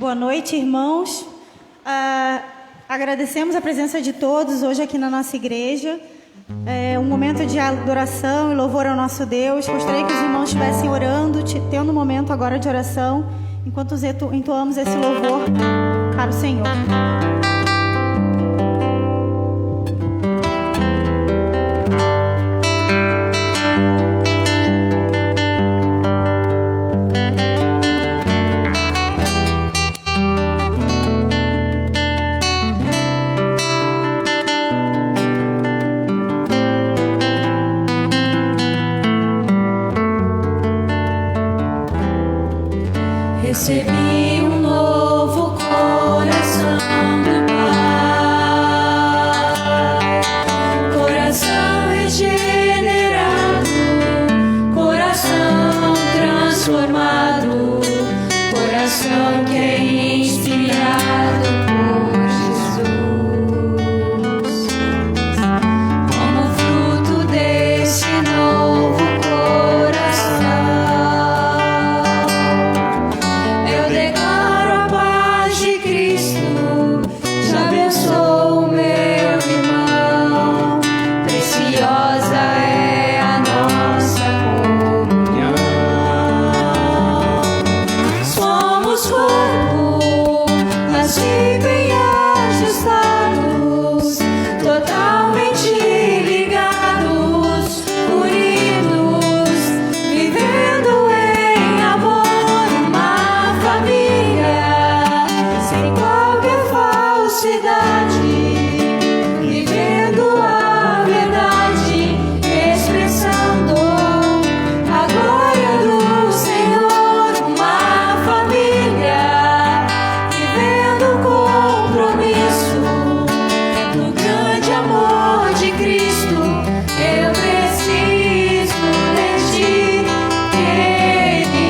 Boa noite, irmãos. Agradecemos a presença de todos hoje aqui na nossa igreja. É um momento de adoração e louvor ao nosso Deus. Gostaria que os irmãos estivessem orando, tendo um momento agora de oração, enquanto entoamos esse louvor para o Senhor. Recebi um novo coração do Pai, coração regenerado, coração transformado, coração que é inspirado por Jesus. Como fruto desse novo coração, eu declaro a paz de Cristo, te abençoo, meu irmão. Preciosa é a nossa comunhão. Somos corpo, assim bem ajustados, totalmente ligados, unidos, vivendo em amor, uma família, sem qualquer falsidade, vivendo a verdade, expressando a glória do Senhor, uma família, vivendo o compromisso no grande amor de Cristo. Eu preciso de ti, querido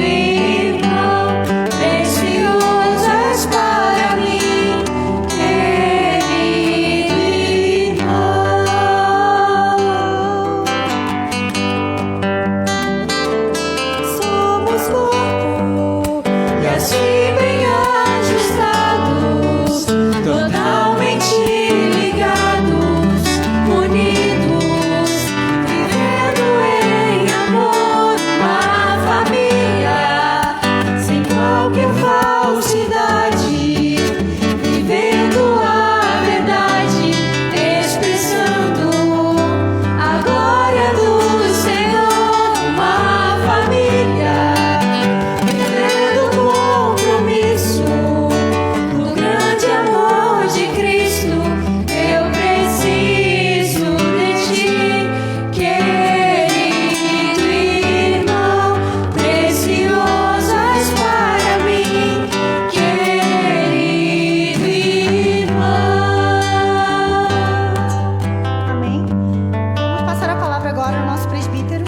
irmão, precioso és para mim, querido irmão. Somos corpo, e assim bem ajustados, totalmente ligados, unidos, vivendo em amor, uma família, sem qualquer falsidade, vivendo a verdade, expressando a glória do Senhor, uma família, vivendo o compromisso no grande amor de Cristo. Eu preciso de ti, querido irmão, precioso és para mim, querido irmão. Amém? Vamos passar a palavra agora ao nosso presbítero.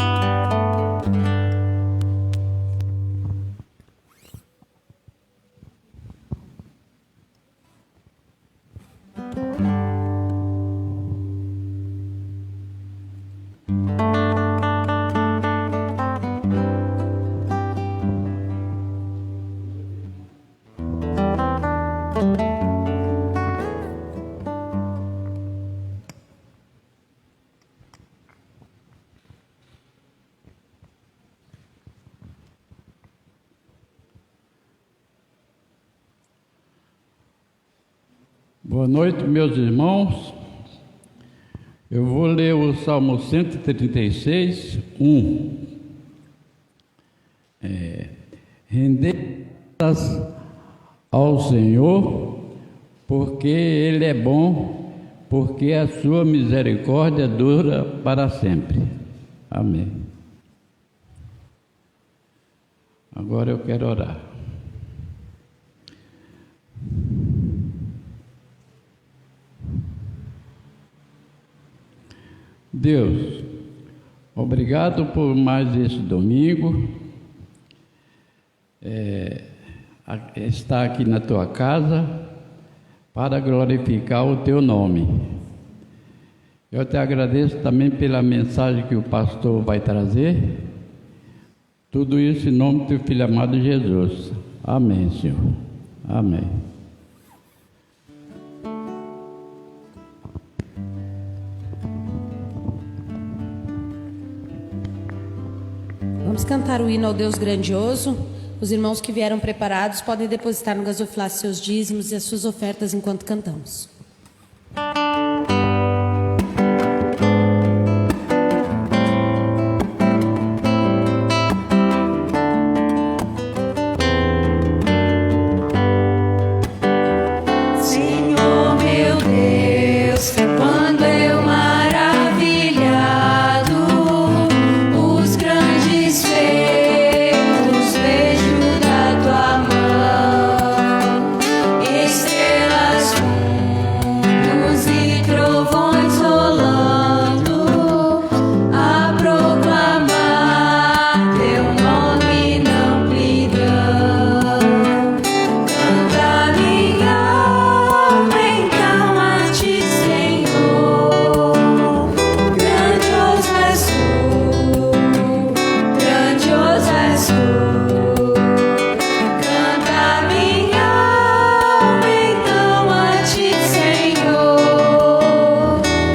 Boa noite, meus irmãos. Eu vou ler o Salmo 136, 1. Rendei graças ao Senhor, porque Ele é bom, porque a sua misericórdia dura para sempre. Amém. Agora eu quero orar. Deus, obrigado por mais esse domingo, estar aqui na tua casa para glorificar o teu nome. Eu te agradeço também pela mensagem que o pastor vai trazer. Tudo isso em nome do teu filho amado Jesus. Amém, Senhor. Amém. Vamos cantar o hino ao Deus grandioso. Os irmãos que vieram preparados podem depositar no gasofilácio seus dízimos e as suas ofertas enquanto cantamos. Senhor meu Deus, quando eu maravilhado os grandes feitos vejo da tua mão, estrelas, mundos e trovões rolando a proclamar teu nome na amplidão. Canta minha alma então a ti, Senhor. Grandioso és tu, grandioso és tu. Canta minha alma então a ti, Senhor.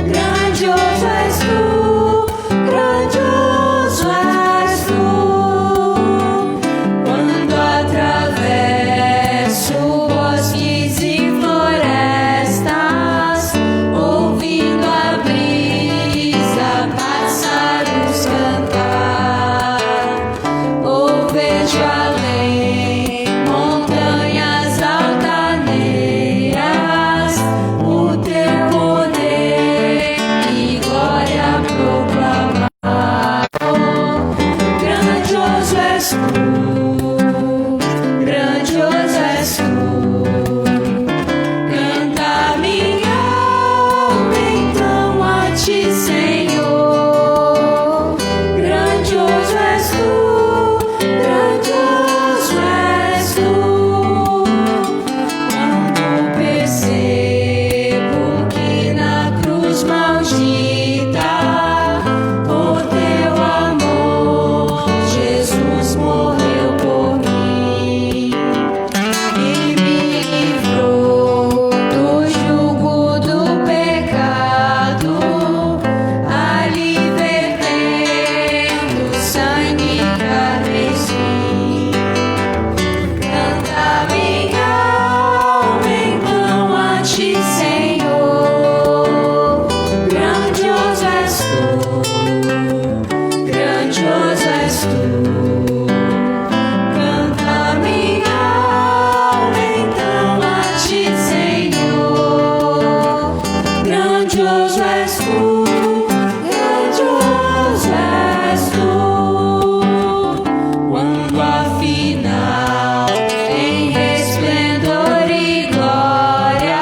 Grandioso és tu, grandioso és tu. Quando atravesso bosques e florestas, ouvindo a brisa, pássaros cantar, ou vejo além montanhas altaneiras, o teu poder e glória proclamar. Grandioso és tu, grandioso és tu. Canta minha alma então a ti, Senhor. Grandioso és tu, grandioso és tu. Quando percebo que na cruz maldita por teu amor Jesus morreu por mim e me livrou do jugo do pecado, ali vertendo sangue carmesim. Canta minha alma então a ti, Senhor. Grandioso és tu, grandioso és tu. Canta minha alma então a ti, Senhor. Grandioso és tu, grandioso és tu. Quando afinal em resplendor e glória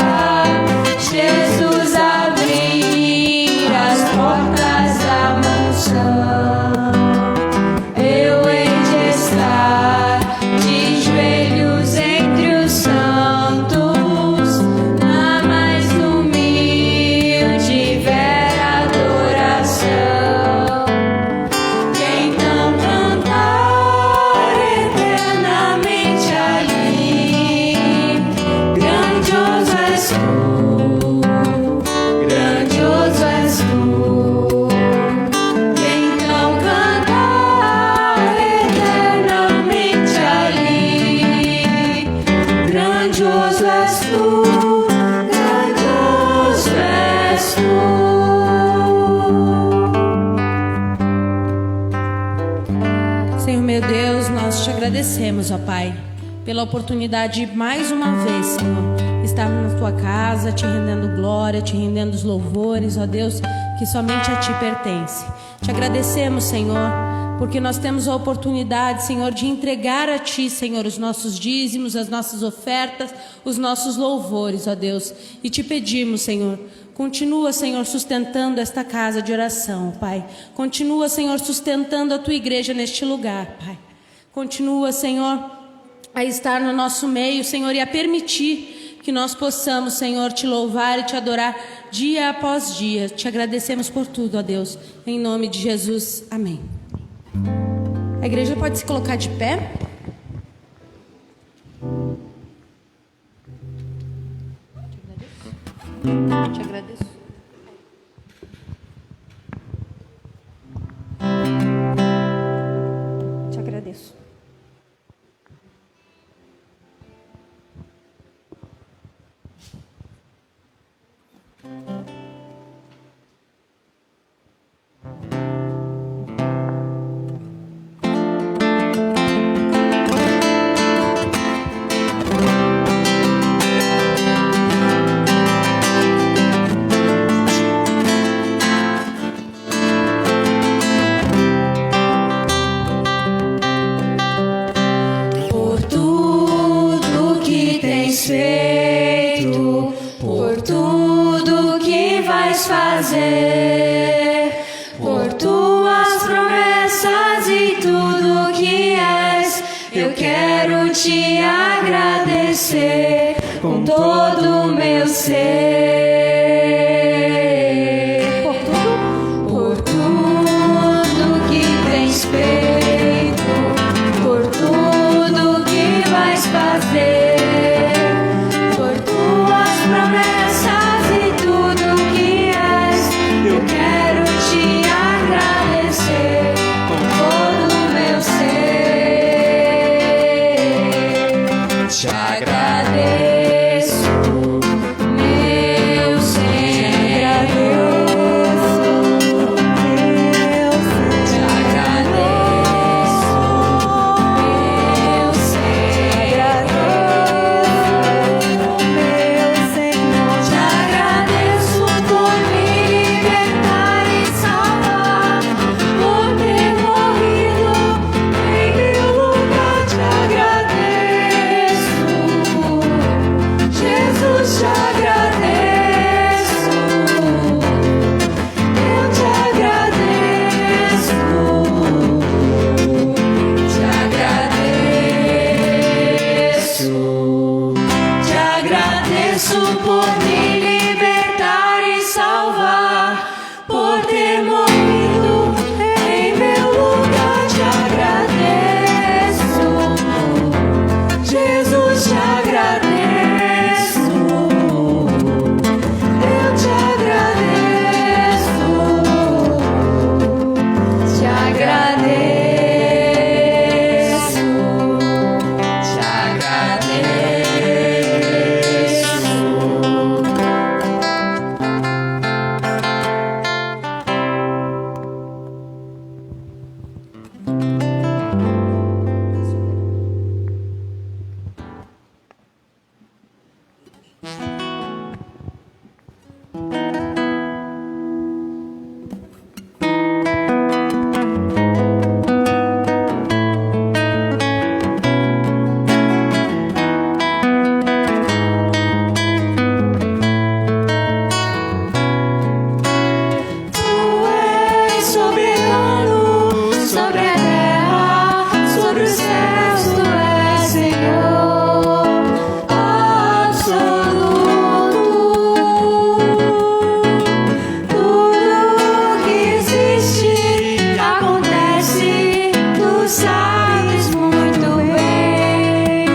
Jesus abrir as portas da mansão, eu hei de estar de joelhos entre os santos, na mais humilde e vera adoração. E então cantar eternamente ali. Grandioso és tu, grandioso és tu. E então cantar eternamente ali. Grandioso és tu, grandioso és tu. Senhor meu Deus, nós te agradecemos, ó Pai, pela oportunidade de mais uma vez, Senhor, estarmos na tua casa, te rendendo glória, te rendendo os louvores, ó Deus, que somente a ti pertence. Te agradecemos, Senhor, porque nós temos a oportunidade, Senhor, de entregar a ti, Senhor, os nossos dízimos, as nossas ofertas, os nossos louvores, ó Deus, e te pedimos, Senhor, continua, Senhor, sustentando esta casa de oração, Pai. Continua, Senhor, sustentando a tua igreja neste lugar, Pai. Continua, Senhor, a estar no nosso meio, Senhor, e a permitir que nós possamos, Senhor, te louvar e te adorar dia após dia. Te agradecemos por tudo, ó Deus. Em nome de Jesus. Amém. A igreja pode se colocar de pé. Te agradeço. Te agradeço. Por tudo que tens feito, por tudo que vais fazer, por tuas promessas e tudo que és, eu quero te agradecer com todo o meu ser. Por tudo que tens feito, por tudo que vais fazer, por tuas promessas e tudo que és, eu quero te agradecer com todo o meu ser. Te agradeço, meu Senhor. Te agradeço, meu Senhor. Te agradeço por me libertar e salvar, por ter morrido em meu lugar. Te agradeço, Jesus, te agradeço. Eu te agradeço, te agradeço, te agradeço por me libertar e salvar, por ter morrido em meu lugar. Te agradeço, Jesus, te agradeço. Eu te agradeço, te agradeço, te Tu és soberano sobre a terra, sobre os céus. Tu és Senhor absoluto. Tudo que existe, que acontece, tu sabes muito bem.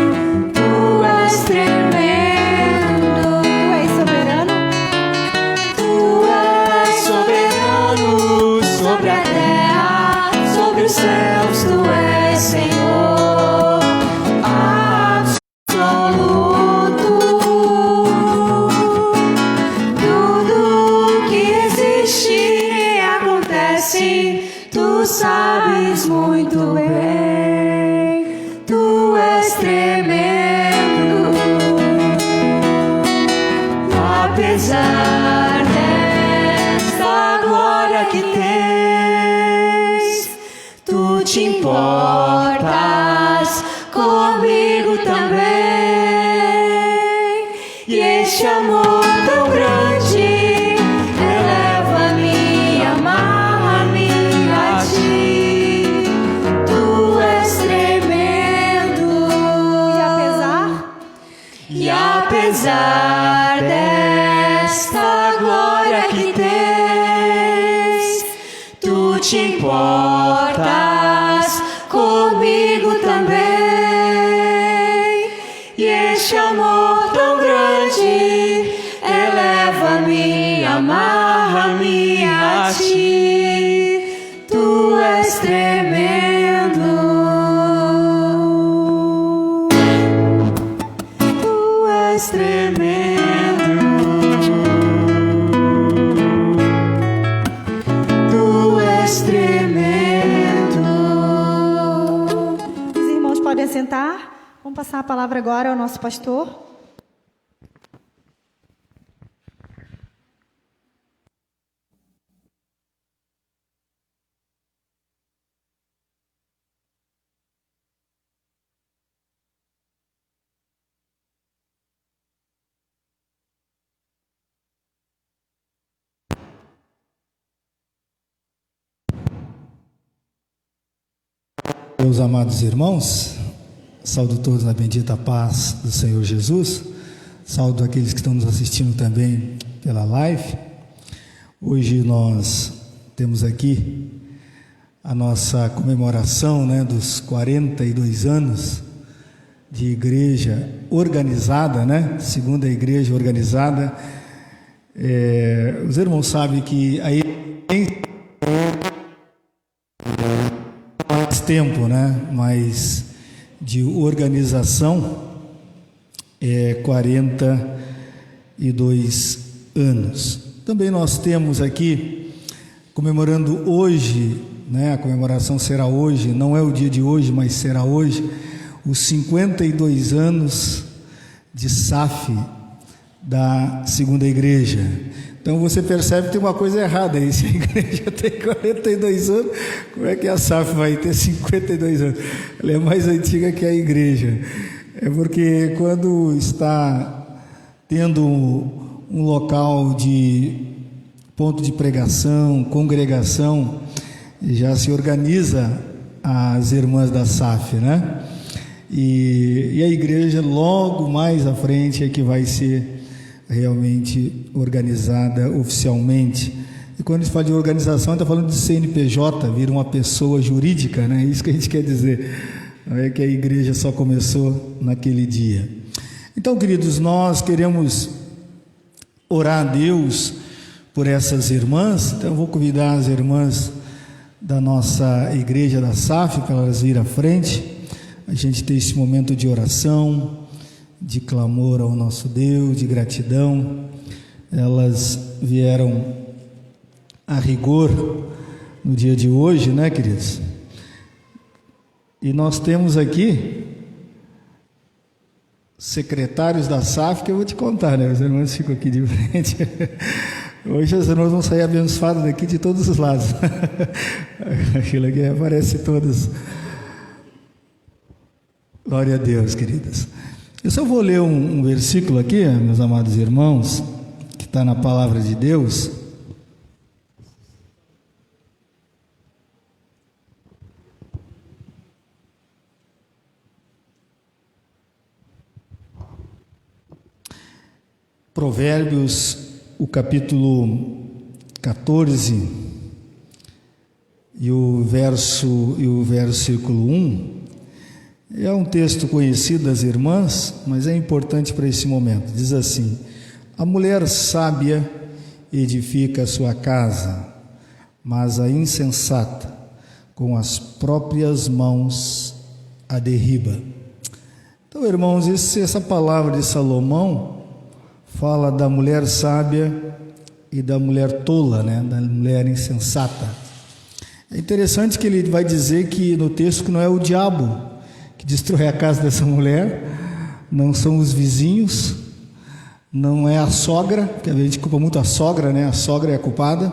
Tu és tremendo, tu és soberano. Tu és soberano sobre a terra, sobre os céus. Tu és Senhor absoluto. Tudo que existe e acontece, tu sabes muito bem. Tu és tremendo. Apesar desta glória que tens, tu te importas comigo também. E este amor tão grande eleva-me, amarra-me a ti. Tu és tremendo. E apesar desta glória que tens, tu te importas comigo também. E este amor tão grande eleva amarra-me a ti, tu és tremendo, tu és tremendo, tu és tremendo. Os irmãos podem sentar. Vamos passar a palavra agora ao nosso pastor. Meus amados irmãos, saúdo todos na bendita paz do Senhor Jesus, saúdo aqueles que estão nos assistindo também pela live. Hoje nós temos aqui a nossa comemoração, dos 42 anos de igreja organizada, segunda igreja organizada. Os irmãos sabem que aí tem mais tempo, mas de organização 42 anos. Também nós temos aqui, comemorando hoje, a comemoração será hoje, não é o dia de hoje, mas será hoje, os 52 anos de SAF da segunda igreja. Então você percebe que tem uma coisa errada aí. Se a igreja tem 42 anos, como é que a SAF vai ter 52 anos? Ela é mais antiga que a igreja. É porque quando está tendo um local de ponto de pregação, congregação, já se organiza as irmãs da SAF, E a igreja logo mais à frente é que vai ser realmente organizada oficialmente. E quando a gente fala de organização, está falando de CNPJ, vira uma pessoa jurídica, É isso que a gente quer dizer. Não é que a igreja só começou naquele dia. Então, queridos, nós queremos orar a Deus por essas irmãs. Então, eu vou convidar as irmãs da nossa igreja da SAF para elas virem à frente. A gente ter esse momento de oração, de clamor ao nosso Deus, de gratidão. Elas vieram a rigor no dia de hoje, queridos? E nós temos aqui secretários da SAF, que eu vou te contar, Os irmãos ficam aqui de frente. Hoje as irmãs vão sair abençoadas daqui de todos os lados. Aquilo aqui aparece todas. Glória a Deus, queridas. Eu só vou ler um versículo aqui, meus amados irmãos, que está na palavra de Deus. Provérbios, o capítulo 14 e o versículo 1. É um texto conhecido das irmãs, mas é importante para esse momento. Diz assim: a mulher sábia edifica a sua casa, mas a insensata com as próprias mãos a derriba. Então, irmãos, essa palavra de Salomão fala da mulher sábia e da mulher tola, da mulher insensata. É interessante que ele vai dizer que no texto que não é o diabo que destrói a casa dessa mulher, não são os vizinhos, não é a sogra, porque a gente culpa muito a sogra, a sogra é a culpada.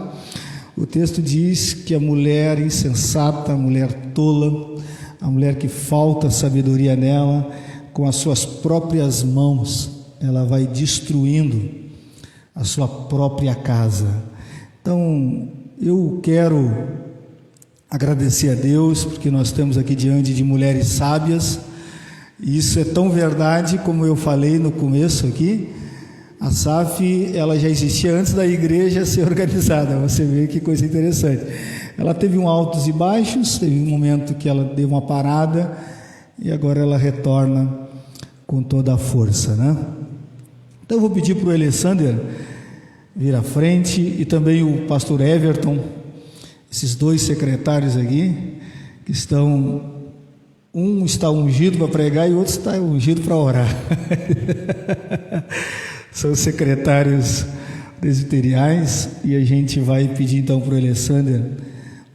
O texto diz que a mulher insensata, a mulher tola, a mulher que falta sabedoria nela, com as suas próprias mãos, ela vai destruindo a sua própria casa. Então, eu quero agradecer a Deus, porque nós estamos aqui diante de mulheres sábias, e isso é tão verdade, como eu falei no começo aqui. A SAF, ela já existia antes da igreja ser organizada. Você vê que coisa interessante. Ela teve um altos e baixos, teve um momento que ela deu uma parada, e agora ela retorna com toda a força, Então eu vou pedir para o Alexander vir à frente, e também o pastor Everton, esses dois secretários aqui, que estão, um está ungido para pregar e o outro está ungido para orar. São secretários presbiteriais, e a gente vai pedir então para o Alessander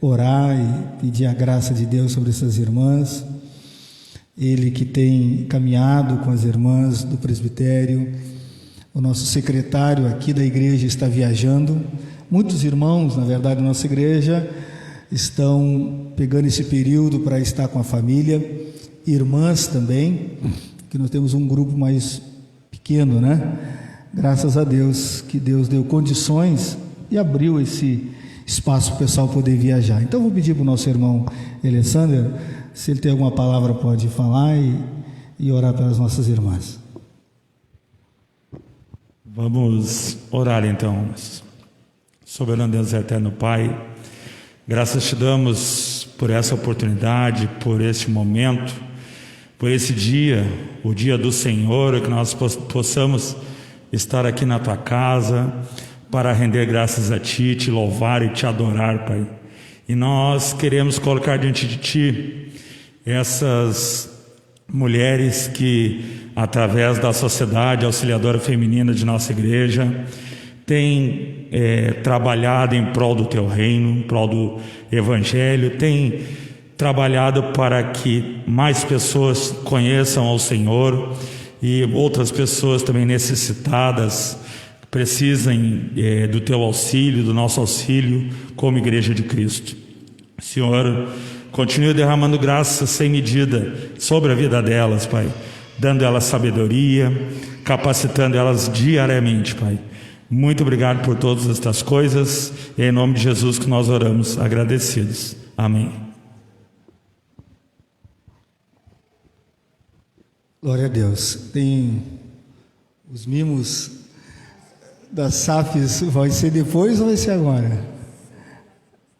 orar e pedir a graça de Deus sobre essas irmãs. Ele que tem caminhado com as irmãs do presbitério. O nosso secretário aqui da igreja está viajando. Muitos irmãos, na verdade, da nossa igreja estão pegando esse período para estar com a família. Irmãs também, que nós temos um grupo mais pequeno, né? Graças a Deus, que Deus deu condições e abriu esse espaço para o pessoal poder viajar. Então vou pedir para o nosso irmão Alessander, se ele tem alguma palavra pode falar e orar pelas nossas irmãs. Vamos orar então. Soberano Deus eterno Pai, graças te damos por essa oportunidade, por este momento, por esse dia, o dia do Senhor, que nós possamos estar aqui na tua casa para render graças a ti, te louvar e te adorar, Pai. E nós queremos colocar diante de ti essas mulheres que, através da Sociedade Auxiliadora Feminina de nossa igreja, têm trabalhado em prol do teu reino, em prol do evangelho, têm trabalhado para que mais pessoas conheçam ao Senhor, e outras pessoas também necessitadas precisem do teu auxílio, do nosso auxílio como Igreja de Cristo. Senhor, continue derramando graça sem medida sobre a vida delas, Pai, dando elas sabedoria, capacitando elas diariamente, Pai. Muito obrigado por todas estas coisas, e é em nome de Jesus que nós oramos, agradecidos. Amém. Glória a Deus. Tem os mimos das SAFs, vai ser depois ou vai ser agora?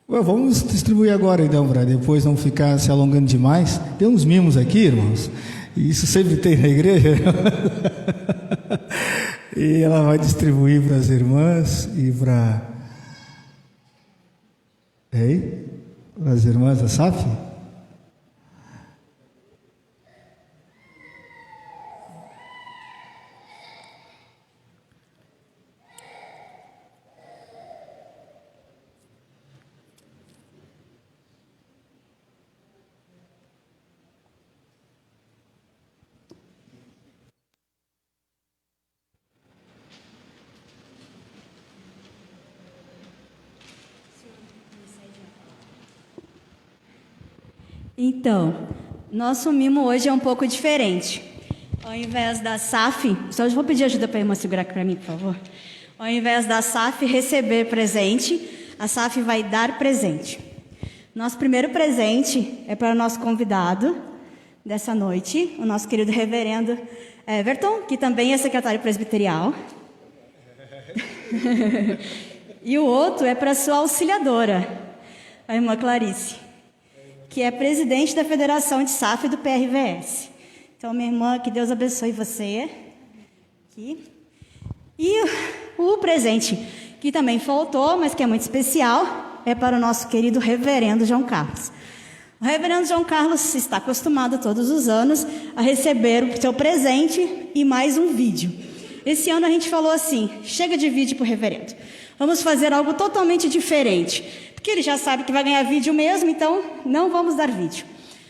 Vamos distribuir agora então, para depois não ficar se alongando demais. Tem uns mimos aqui, irmãos, e isso sempre tem na igreja. E ela vai distribuir para as irmãs e para as irmãs da SAF. Então, nosso mimo hoje é um pouco diferente. Ao invés da SAF, só vou pedir ajuda para a irmã segurar aqui para mim, por favor. Ao invés da SAF receber presente, a SAF vai dar presente. Nosso primeiro presente é para o nosso convidado dessa noite, o nosso querido reverendo Everton, que também é secretário presbiterial. E o outro é para a sua auxiliadora, a irmã Clarice, que é presidente da Federação de SAF do PRVS. Então, minha irmã, que Deus abençoe você. Aqui. E o presente que também faltou, mas que é muito especial, é para o nosso querido reverendo João Carlos. O reverendo João Carlos está acostumado todos os anos a receber o seu presente e mais um vídeo. Esse ano a gente falou assim, chega de vídeo para o reverendo. Vamos fazer algo totalmente diferente. Porque ele já sabe que vai ganhar vídeo mesmo, então não vamos dar vídeo.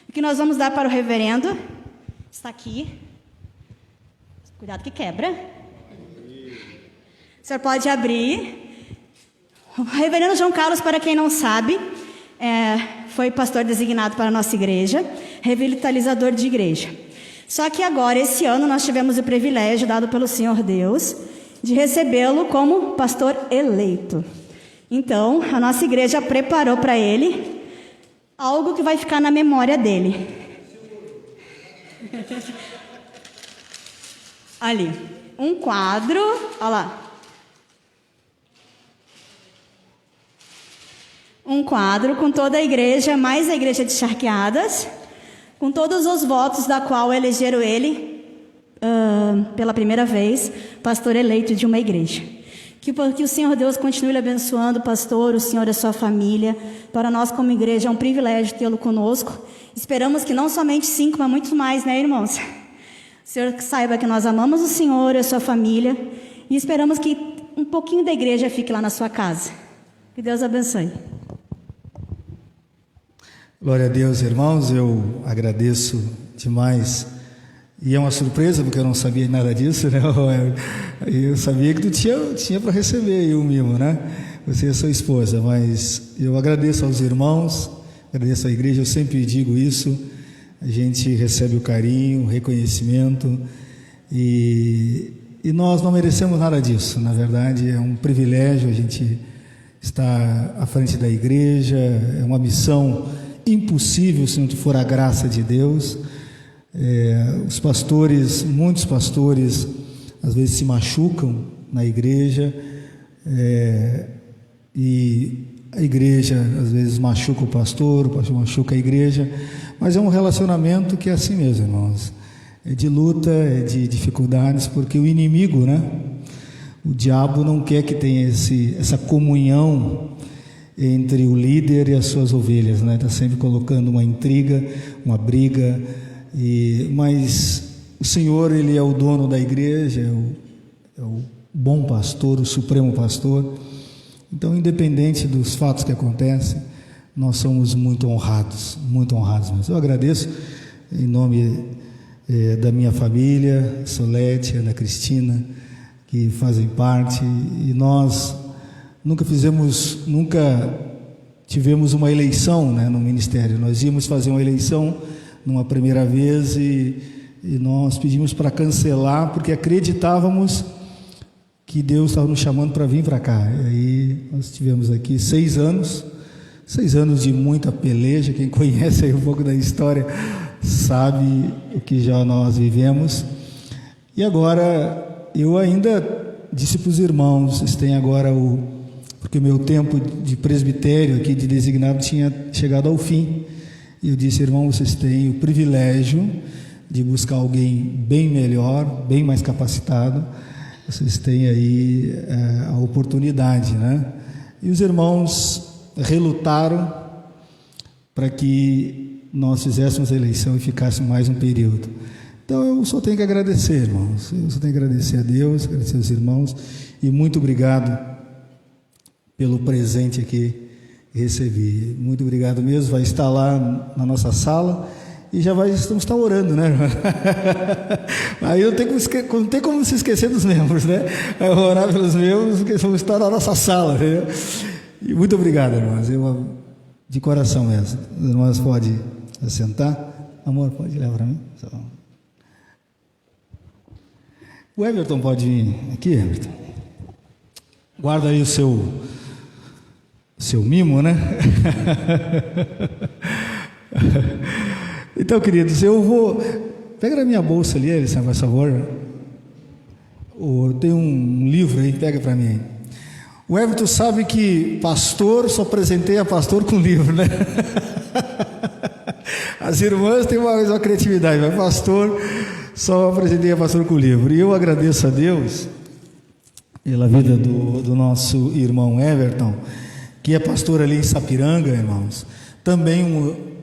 O que nós vamos dar para o reverendo está aqui. Cuidado que quebra. O senhor pode abrir. O reverendo João Carlos, para quem não sabe, foi pastor designado para a nossa igreja, revitalizador de igreja. Só que agora, esse ano, nós tivemos o privilégio dado pelo Senhor Deus de recebê-lo como pastor eleito. Então, a nossa igreja preparou para ele algo que vai ficar na memória dele. Ali, um quadro, olha lá. Um quadro com toda a igreja, mais a igreja de Charqueadas, com todos os votos da qual elegeram ele, pela primeira vez, pastor eleito de uma igreja. Que o Senhor Deus continue lhe abençoando, pastor, o senhor e a sua família. Para nós, como igreja, é um privilégio tê-lo conosco. Esperamos que não somente 5, mas muito mais, né, irmãos? O senhor saiba que nós amamos o senhor e a sua família e esperamos que um pouquinho da igreja fique lá na sua casa. Que Deus abençoe. Glória a Deus, irmãos, eu agradeço demais. E é uma surpresa, porque eu não sabia nada disso, né? Eu sabia que tu tinha para receber aí o mimo, né? Você e sua esposa, mas eu agradeço aos irmãos, agradeço à igreja, eu sempre digo isso, a gente recebe o carinho, o reconhecimento, e nós não merecemos nada disso, na verdade é um privilégio a gente estar à frente da igreja, é uma missão impossível se não for a graça de Deus. Os pastores, muitos pastores, às vezes se machucam na igreja, e a igreja às vezes machuca o pastor machuca a igreja, mas é um relacionamento que é assim mesmo, irmãos. É de luta, é de dificuldades, porque o inimigo, né? O diabo não quer que tenha essa comunhão entre o líder e as suas ovelhas, né? Está sempre colocando uma intriga, uma briga, mas o Senhor, Ele é o dono da igreja, é o bom pastor, o supremo pastor. Então, independente dos fatos que acontecem, nós somos muito honrados mesmo. Eu agradeço em nome da minha família, Solete, Ana Cristina, que fazem parte, e nós nunca tivemos uma eleição, né, no ministério. Nós íamos fazer uma eleição numa primeira vez e nós pedimos para cancelar, porque acreditávamos que Deus estava nos chamando para vir para cá. E aí nós tivemos aqui 6 anos de muita peleja. Quem conhece aí um pouco da história sabe o que já nós vivemos. E agora eu ainda disse para os irmãos, vocês têm agora porque o meu tempo de presbitério aqui, de designado, tinha chegado ao fim. E eu disse, irmão, vocês têm o privilégio de buscar alguém bem melhor, bem mais capacitado. Vocês têm aí a oportunidade, né? E os irmãos relutaram para que nós fizéssemos a eleição e ficássemos mais um período. Então eu só tenho que agradecer, irmãos. Eu só tenho que agradecer a Deus, agradecer aos irmãos, e muito obrigado pelo presente aqui que recebi. Muito obrigado mesmo. Vai estar lá na nossa sala e já estamos orando, né? Aí não tem como se esquecer dos membros, né? Eu vou orar pelos membros, porque vão estar na nossa sala, entendeu? E muito obrigado, irmãos. Eu, de coração mesmo. As irmãs podem assentar. Amor, pode levar para mim? O Everton pode vir aqui, Everton. Guarda aí o seu mimo, né? Então, queridos, eu vou... Pega na minha bolsa ali, Alisson, por favor. Tem um livro aí, pega para mim. O Everton sabe que pastor, só presenteia pastor com livro, né? As irmãs têm uma criatividade, mas pastor, só presenteia pastor com livro. E eu agradeço a Deus pela vida do nosso irmão Everton, que é pastor ali em Sapiranga, irmãos. Também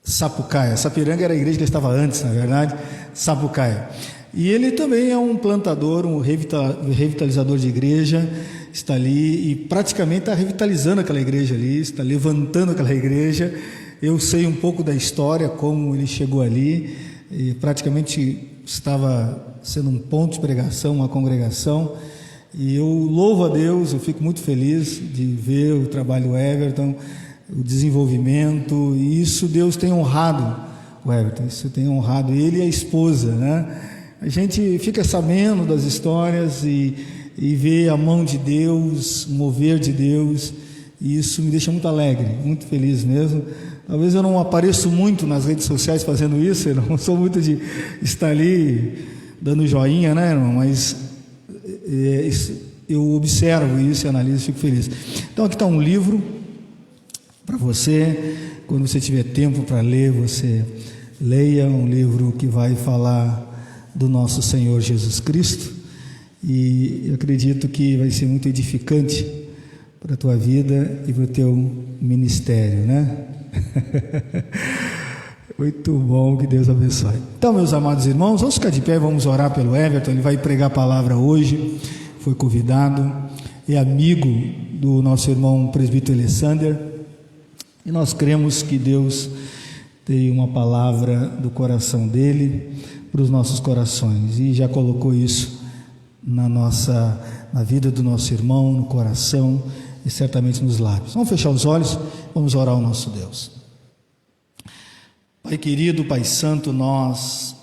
Sapucaia. Sapiranga era a igreja que estava antes, na verdade, Sapucaia. E ele também é um plantador, um revitalizador de igreja, está ali e praticamente está revitalizando aquela igreja ali, está levantando aquela igreja. Eu sei um pouco da história, como ele chegou ali, e praticamente estava sendo um ponto de pregação, uma congregação. E eu louvo a Deus, eu fico muito feliz de ver o trabalho do Everton, o desenvolvimento, e isso Deus tem honrado o Everton, isso tem honrado ele e a esposa, né? A gente fica sabendo das histórias e vê a mão de Deus, o mover de Deus, e isso me deixa muito alegre, muito feliz mesmo. Talvez eu não apareço muito nas redes sociais fazendo isso, eu não sou muito de estar ali dando joinha, né, irmão? Mas eu observo isso e analiso e fico feliz. Então aqui está um livro para você, quando você tiver tempo para ler, você leia um livro que vai falar do nosso Senhor Jesus Cristo. e eu acredito que vai ser muito edificante para a tua vida e para o teu ministério, né? Muito bom, que Deus abençoe. Então, meus amados irmãos, vamos ficar de pé, vamos orar pelo Everton. Ele vai pregar a palavra hoje, foi convidado, é amigo do nosso irmão presbítero Alessander, e nós cremos que Deus tem uma palavra do coração dele para os nossos corações, e já colocou isso na vida do nosso irmão, no coração e certamente nos lábios. Vamos fechar os olhos, vamos orar ao nosso Deus. Pai querido, Pai santo, nós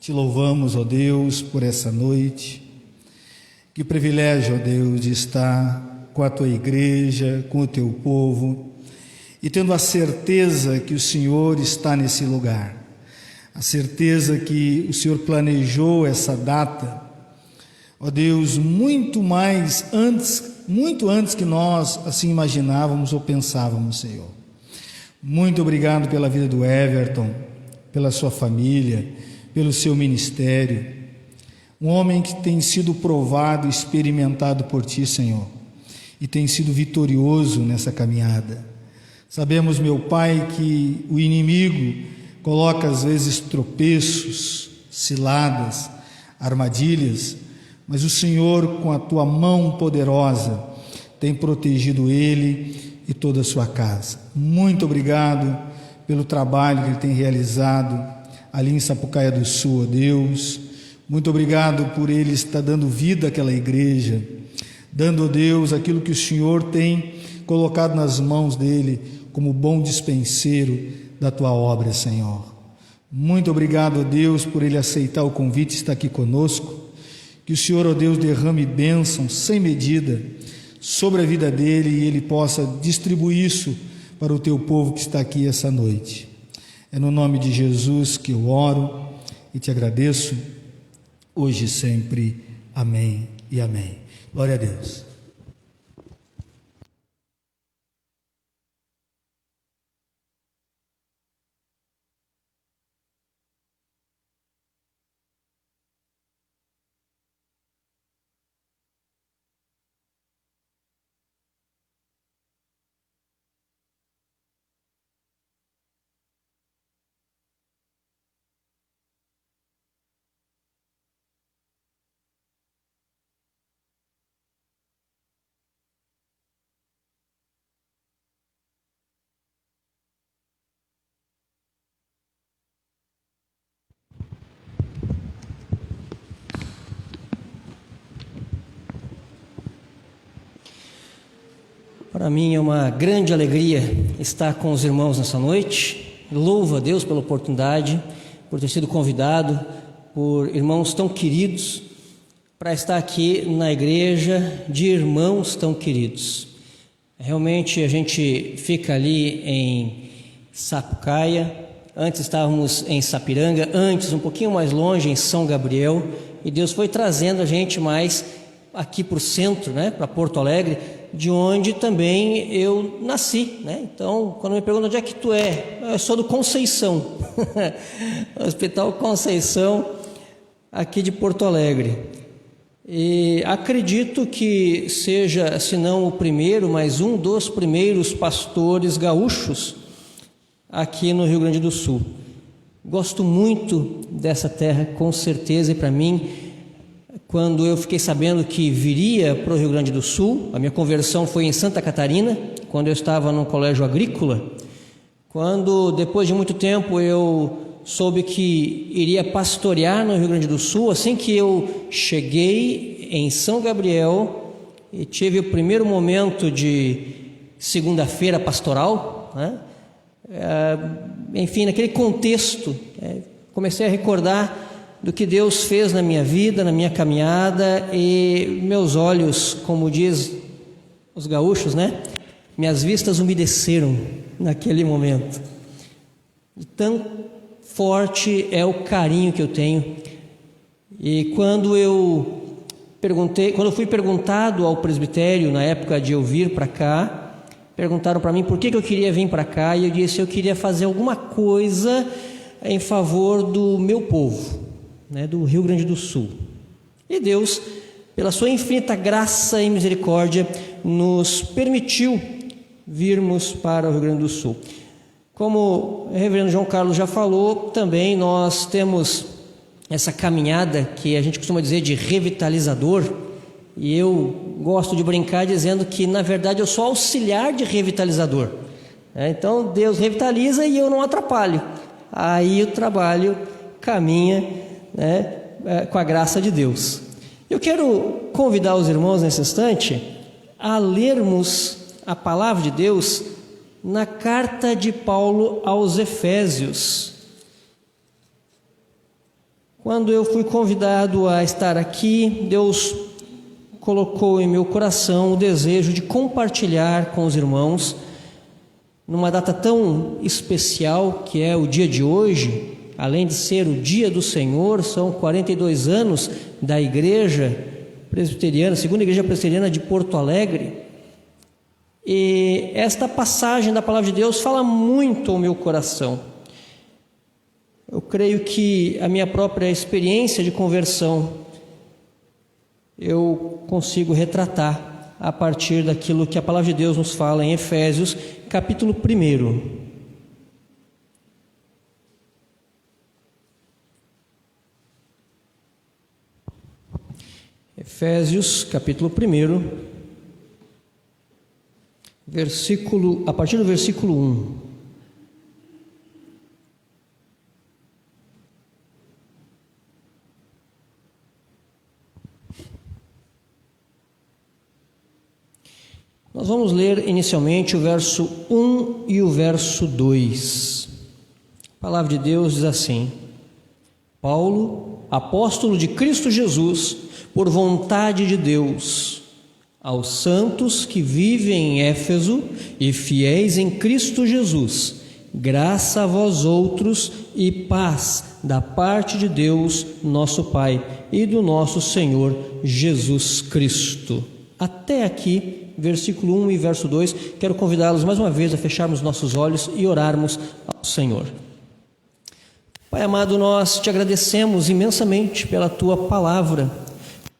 te louvamos, ó Deus, por essa noite. Que privilégio, ó Deus, de estar com a tua igreja, com o teu povo, e tendo a certeza que o Senhor está nesse lugar, a certeza que o Senhor planejou essa data, ó Deus, muito antes que nós assim imaginávamos ou pensávamos, Senhor. Muito obrigado pela vida do Everton, pela sua família, pelo seu ministério, um homem que tem sido provado e experimentado por Ti, Senhor, e tem sido vitorioso nessa caminhada. Sabemos, meu Pai, que o inimigo coloca às vezes tropeços, ciladas, armadilhas, mas o Senhor, com a Tua mão poderosa, tem protegido ele e toda a sua casa. Muito obrigado pelo trabalho que ele tem realizado ali em Sapucaia do Sul, ó Deus. Muito obrigado por ele estar dando vida àquela igreja, dando, ó Deus, aquilo que o Senhor tem colocado nas mãos dele como bom dispenseiro da tua obra, Senhor. Muito obrigado, ó Deus, por ele aceitar o convite e estar aqui conosco. Que o Senhor, ó Deus, derrame bênção sem medida sobre a vida dele e ele possa distribuir isso para o teu povo que está aqui essa noite. É no nome de Jesus que eu oro e te agradeço, hoje e sempre. Amém e amém. Glória a Deus. Para mim é uma grande alegria estar com os irmãos nessa noite. Louvo a Deus pela oportunidade, por ter sido convidado por irmãos tão queridos para estar aqui na igreja de irmãos tão queridos. Realmente a gente fica ali em Sapucaia, antes estávamos em Sapiranga, antes um pouquinho mais longe em São Gabriel, e Deus foi trazendo a gente mais aqui para o centro, né, para Porto Alegre, de onde também eu nasci, né? Então, quando me perguntam onde é que tu é, eu sou do Conceição, Hospital Conceição, aqui de Porto Alegre. E acredito que seja, se não o primeiro, mas um dos primeiros pastores gaúchos aqui no Rio Grande do Sul. Gosto muito dessa terra, com certeza, e para mim, quando eu fiquei sabendo que viria para o Rio Grande do Sul, a minha conversão foi em Santa Catarina, quando eu estava no colégio agrícola, quando depois de muito tempo eu soube que iria pastorear no Rio Grande do Sul, assim que eu cheguei em São Gabriel e tive o primeiro momento de segunda-feira pastoral, né? Enfim, naquele contexto, comecei a recordar do que Deus fez na minha vida, na minha caminhada, e meus olhos, como diz os gaúchos, né? Minhas vistas umedeceram naquele momento. E tão forte é o carinho que eu tenho. E quando eu fui perguntado ao presbitério, na época de eu vir para cá, perguntaram para mim por que eu queria vir para cá, e eu disse: eu queria fazer alguma coisa em favor do meu povo, né, do Rio Grande do Sul. E Deus pela sua infinita graça e misericórdia, nos permitiu virmos para o Rio Grande do Sul. Como o reverendo João Carlos já falou, também nós temos essa caminhada que a gente costuma dizer de revitalizador, e eu gosto de brincar dizendo que, na verdade, eu sou auxiliar de revitalizador. Então, Deus revitaliza e eu não atrapalho. Aí o trabalho caminha, com a graça de Deus. Eu quero convidar os irmãos nesse instante a lermos a palavra de Deus na carta de Paulo aos Efésios. Quando eu fui convidado a estar aqui, Deus colocou em meu coração o desejo de compartilhar com os irmãos, numa data tão especial que é o dia de hoje, além de ser o dia do Senhor, são 42 anos da igreja presbiteriana, segunda igreja presbiteriana de Porto Alegre, e esta passagem da palavra de Deus fala muito ao meu coração. Eu creio que a minha própria experiência de conversão eu consigo retratar a partir daquilo que a palavra de Deus nos fala em Efésios, capítulo 1. Efésios, capítulo 1, a partir do versículo 1. Nós vamos ler inicialmente o verso 1 e o verso 2. A palavra de Deus diz assim: Paulo, apóstolo de Cristo Jesus, por vontade de Deus, aos santos que vivem em Éfeso e fiéis em Cristo Jesus, graça a vós outros e paz da parte de Deus, nosso Pai, e do nosso Senhor Jesus Cristo. Até aqui, versículo 1 e verso 2, quero convidá-los mais uma vez a fecharmos nossos olhos e orarmos ao Senhor. Pai amado, nós te agradecemos imensamente pela tua palavra.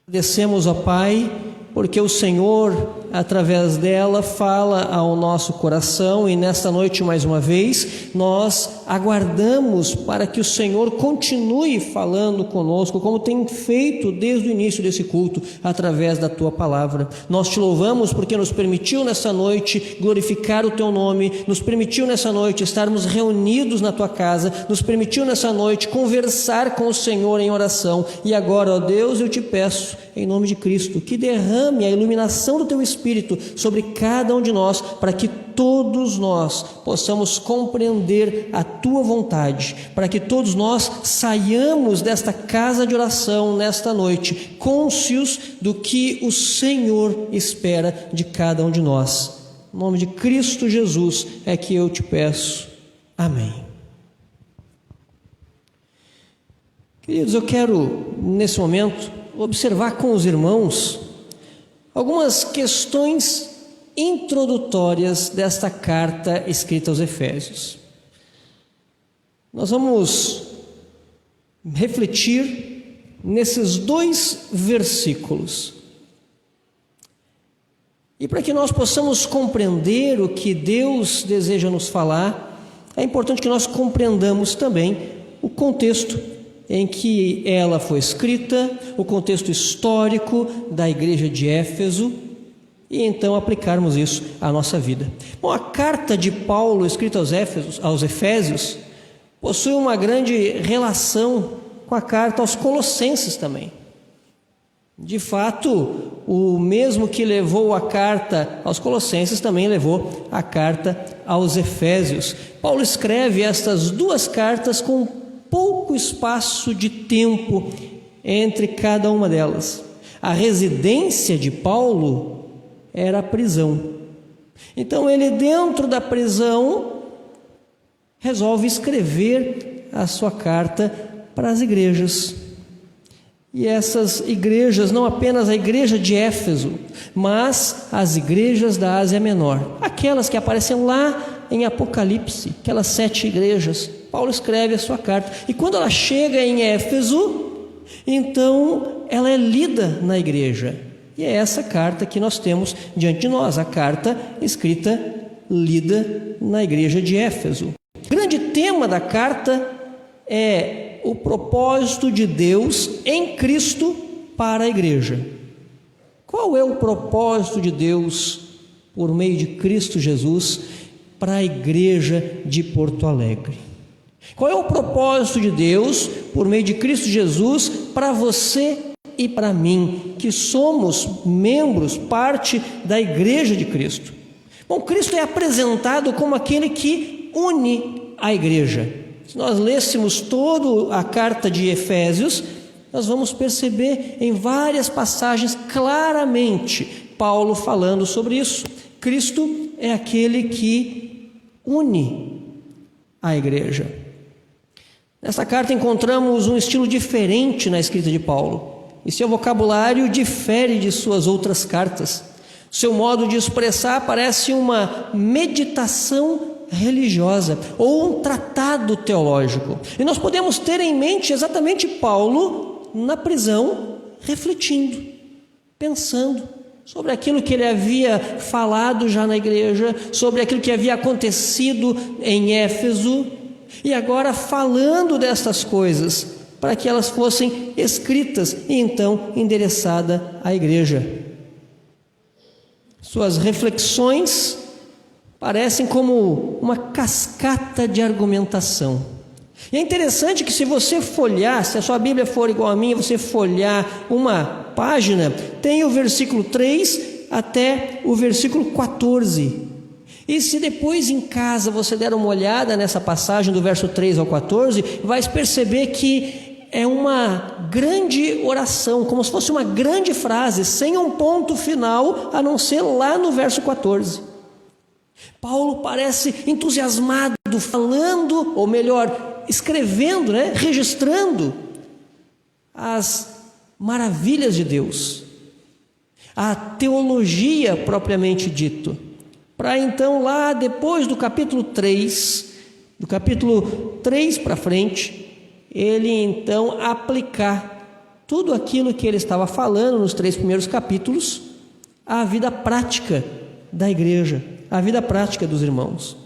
Agradecemos, ó Pai, porque o Senhor, através dela, fala ao nosso coração, e nesta noite, mais uma vez, nós aguardamos para que o Senhor continue falando conosco, como tem feito desde o início desse culto, através da tua palavra. Nós te louvamos porque nos permitiu nessa noite glorificar o teu nome, nos permitiu nessa noite estarmos reunidos na tua casa, nos permitiu nessa noite conversar com o Senhor em oração. E agora, ó Deus, eu te peço, em nome de Cristo, que derrame a iluminação do teu Espírito sobre cada um de nós, para que todos nós possamos compreender a tua vontade, para que todos nós saiamos desta casa de oração nesta noite, cônscios do que o Senhor espera de cada um de nós. Em nome de Cristo Jesus é que eu te peço. Amém. Queridos, eu quero, nesse momento, observar com os irmãos algumas questões introdutórias desta carta escrita aos Efésios. Nós vamos refletir nesses 2 versículos. E para que nós possamos compreender o que Deus deseja nos falar, é importante que nós compreendamos também o contexto em que ela foi escrita, o contexto histórico da igreja de Éfeso, e então aplicarmos isso à nossa vida. Bom, a carta de Paulo escrita aos Efésios possui uma grande relação com a carta aos Colossenses também. De fato, o mesmo que levou a carta aos Colossenses também levou a carta aos Efésios. Paulo escreve estas 2 cartas com pouco espaço de tempo entre cada uma delas. A residência de Paulo era a prisão. Então ele, dentro da prisão, resolve escrever a sua carta para as igrejas. E essas igrejas, não apenas a igreja de Éfeso, mas as igrejas da Ásia Menor, aquelas que aparecem lá em Apocalipse, aquelas 7 igrejas. Paulo escreve a sua carta, e quando ela chega em Éfeso, então ela é lida na igreja. E é essa carta que nós temos diante de nós, a carta escrita, lida na igreja de Éfeso. O grande tema da carta é o propósito de Deus em Cristo para a igreja. Qual é o propósito de Deus por meio de Cristo Jesus para a igreja de Porto Alegre? Qual é o propósito de Deus por meio de Cristo Jesus para você e para mim, que somos membros, parte da igreja de Cristo? Bom, Cristo é apresentado como aquele que une a igreja. Se nós lêssemos toda a carta de Efésios, nós vamos perceber em várias passagens claramente Paulo falando sobre isso. Cristo é aquele que une a igreja. Nessa carta encontramos um estilo diferente na escrita de Paulo, e seu vocabulário difere de suas outras cartas. Seu modo de expressar parece uma meditação religiosa ou um tratado teológico. E nós podemos ter em mente exatamente Paulo na prisão, refletindo, pensando sobre aquilo que ele havia falado já na igreja, sobre aquilo que havia acontecido em Éfeso, e agora falando dessas coisas para que elas fossem escritas e então endereçada à igreja. Suas reflexões parecem como uma cascata de argumentação. E é interessante que, se você folhear, se a sua Bíblia for igual a minha, você folhear uma página, tem o versículo 3 até o versículo 14. E se depois em casa você der uma olhada nessa passagem do verso 3 ao 14, vai perceber que é uma grande oração, como se fosse uma grande frase, sem um ponto final, a não ser lá no verso 14. Paulo parece entusiasmado, falando, ou melhor, escrevendo, registrando as maravilhas de Deus, a teologia propriamente dito, para então lá depois do capítulo 3, do capítulo 3 para frente, ele então aplicar tudo aquilo que ele estava falando nos 3 primeiros capítulos à vida prática da igreja, à vida prática dos irmãos.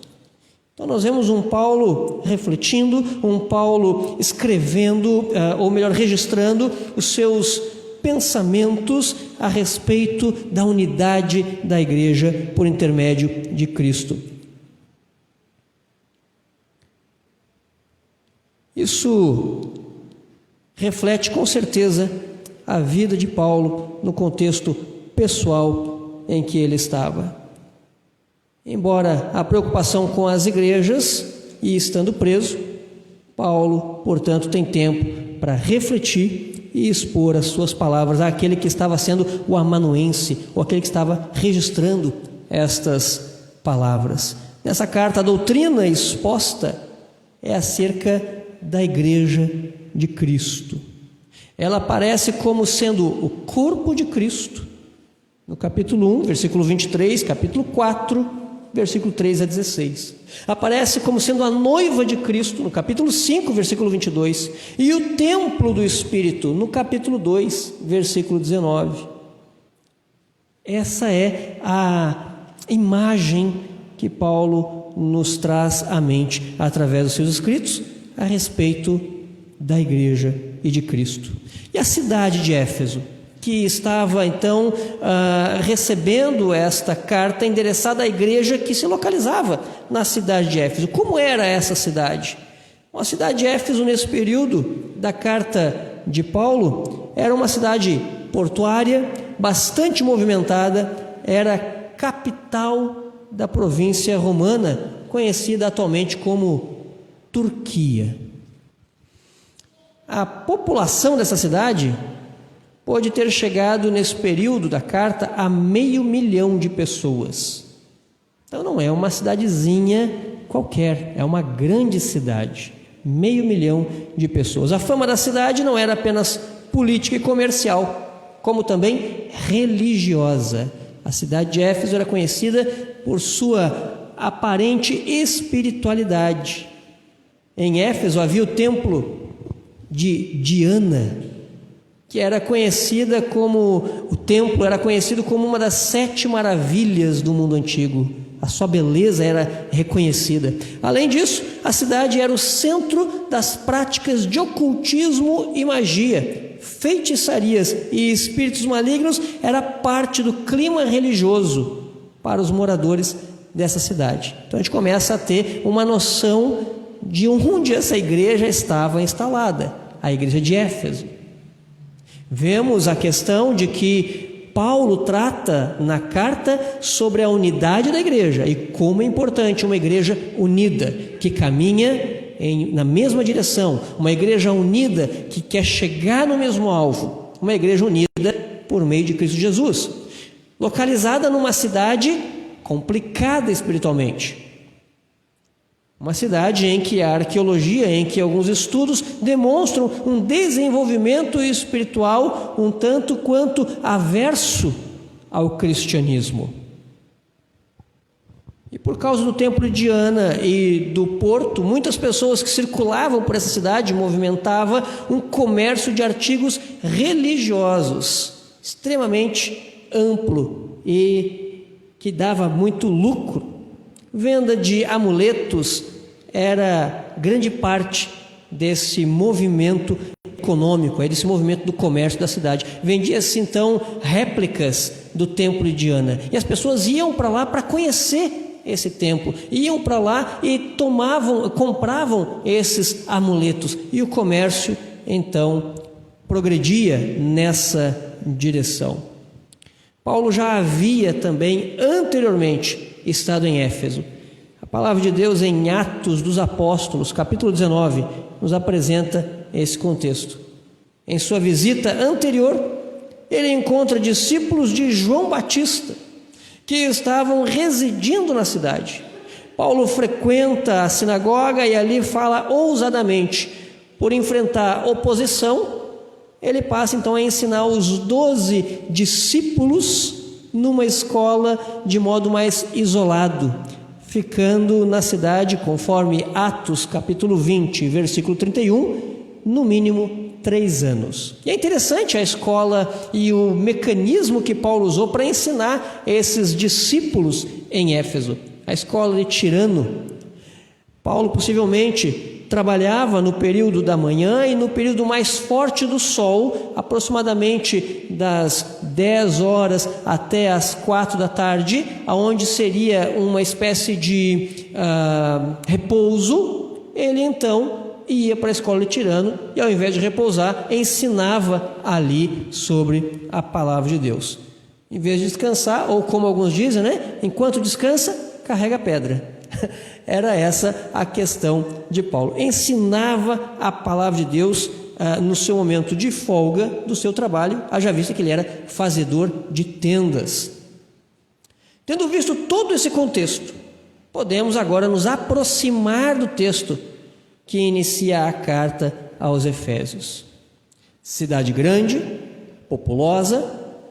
Então nós vemos um Paulo refletindo, um Paulo escrevendo, ou melhor, registrando os seus pensamentos a respeito da unidade da igreja por intermédio de Cristo. Isso reflete com certeza a vida de Paulo no contexto pessoal em que ele estava. Embora a preocupação com as igrejas e estando preso, Paulo, portanto, tem tempo para refletir e expor as suas palavras àquele que estava sendo o amanuense, ou aquele que estava registrando estas palavras. Nessa carta, a doutrina exposta é acerca da igreja de Cristo. Ela aparece como sendo o corpo de Cristo, no capítulo 1, versículo 23, capítulo 4, versículo 3 a 16. Aparece como sendo a noiva de Cristo, no capítulo 5, versículo 22. E o templo do Espírito, no capítulo 2, versículo 19. Essa é a imagem que Paulo nos traz à mente, através dos seus escritos, a respeito da igreja e de Cristo. E a cidade de Éfeso, que estava então recebendo esta carta endereçada à igreja que se localizava na cidade de Éfeso. Como era essa cidade? A cidade de Éfeso, nesse período da carta de Paulo, era uma cidade portuária, bastante movimentada, era capital da província romana, conhecida atualmente como Turquia. A população dessa cidade pode ter chegado nesse período da carta a 500 mil de pessoas. Então não é uma cidadezinha qualquer, é uma grande cidade, 500 mil de pessoas. A fama da cidade não era apenas política e comercial, como também religiosa. A cidade de Éfeso era conhecida por sua aparente espiritualidade. Em Éfeso havia o templo de Diana, que era conhecida como, o templo era conhecido como uma das 7 maravilhas do mundo antigo. A sua beleza era reconhecida. Além disso, a cidade era o centro das práticas de ocultismo e magia. Feitiçarias e espíritos malignos era parte do clima religioso para os moradores dessa cidade. Então a gente começa a ter uma noção de onde essa igreja estava instalada, a igreja de Éfeso. Vemos a questão de que Paulo trata na carta sobre a unidade da igreja e como é importante uma igreja unida, que caminha na mesma direção, uma igreja unida que quer chegar no mesmo alvo, uma igreja unida por meio de Cristo Jesus, localizada numa cidade complicada espiritualmente. Uma cidade em que a arqueologia, em que alguns estudos demonstram um desenvolvimento espiritual um tanto quanto averso ao cristianismo. E por causa do templo de Diana e do porto, muitas pessoas que circulavam por essa cidade movimentavam um comércio de artigos religiosos extremamente amplo e que dava muito lucro. Venda de amuletos era grande parte desse movimento econômico, desse movimento do comércio da cidade. Vendia-se então réplicas do templo de Diana e as pessoas iam para lá para conhecer esse templo, iam para lá e compravam esses amuletos e o comércio então progredia nessa direção. Paulo já havia também anteriormente estado em Éfeso. A palavra de Deus em Atos dos Apóstolos, capítulo 19, nos apresenta esse contexto. Em sua visita anterior, ele encontra discípulos de João Batista, que estavam residindo na cidade. Paulo frequenta a sinagoga e ali fala ousadamente. Por enfrentar oposição, ele passa então a ensinar os 12 discípulos numa escola de modo mais isolado, ficando na cidade, conforme Atos capítulo 20, versículo 31, no mínimo 3 anos. E é interessante a escola e o mecanismo que Paulo usou para ensinar esses discípulos em Éfeso. A escola de Tirano. Paulo possivelmente trabalhava no período da manhã e no período mais forte do sol, aproximadamente das 10 horas até as 4 da tarde, onde seria uma espécie de repouso. Ele então ia para a escola de Tirano e, ao invés de repousar, ensinava ali sobre a palavra de Deus. Em vez de descansar, ou como alguns dizem, enquanto descansa, carrega pedra. Era essa a questão de Paulo. Ensinava a palavra de Deus no seu momento de folga do seu trabalho, haja vista que ele era fazedor de tendas. Tendo visto todo esse contexto, podemos agora nos aproximar do texto que inicia a carta aos Efésios. Cidade grande, populosa,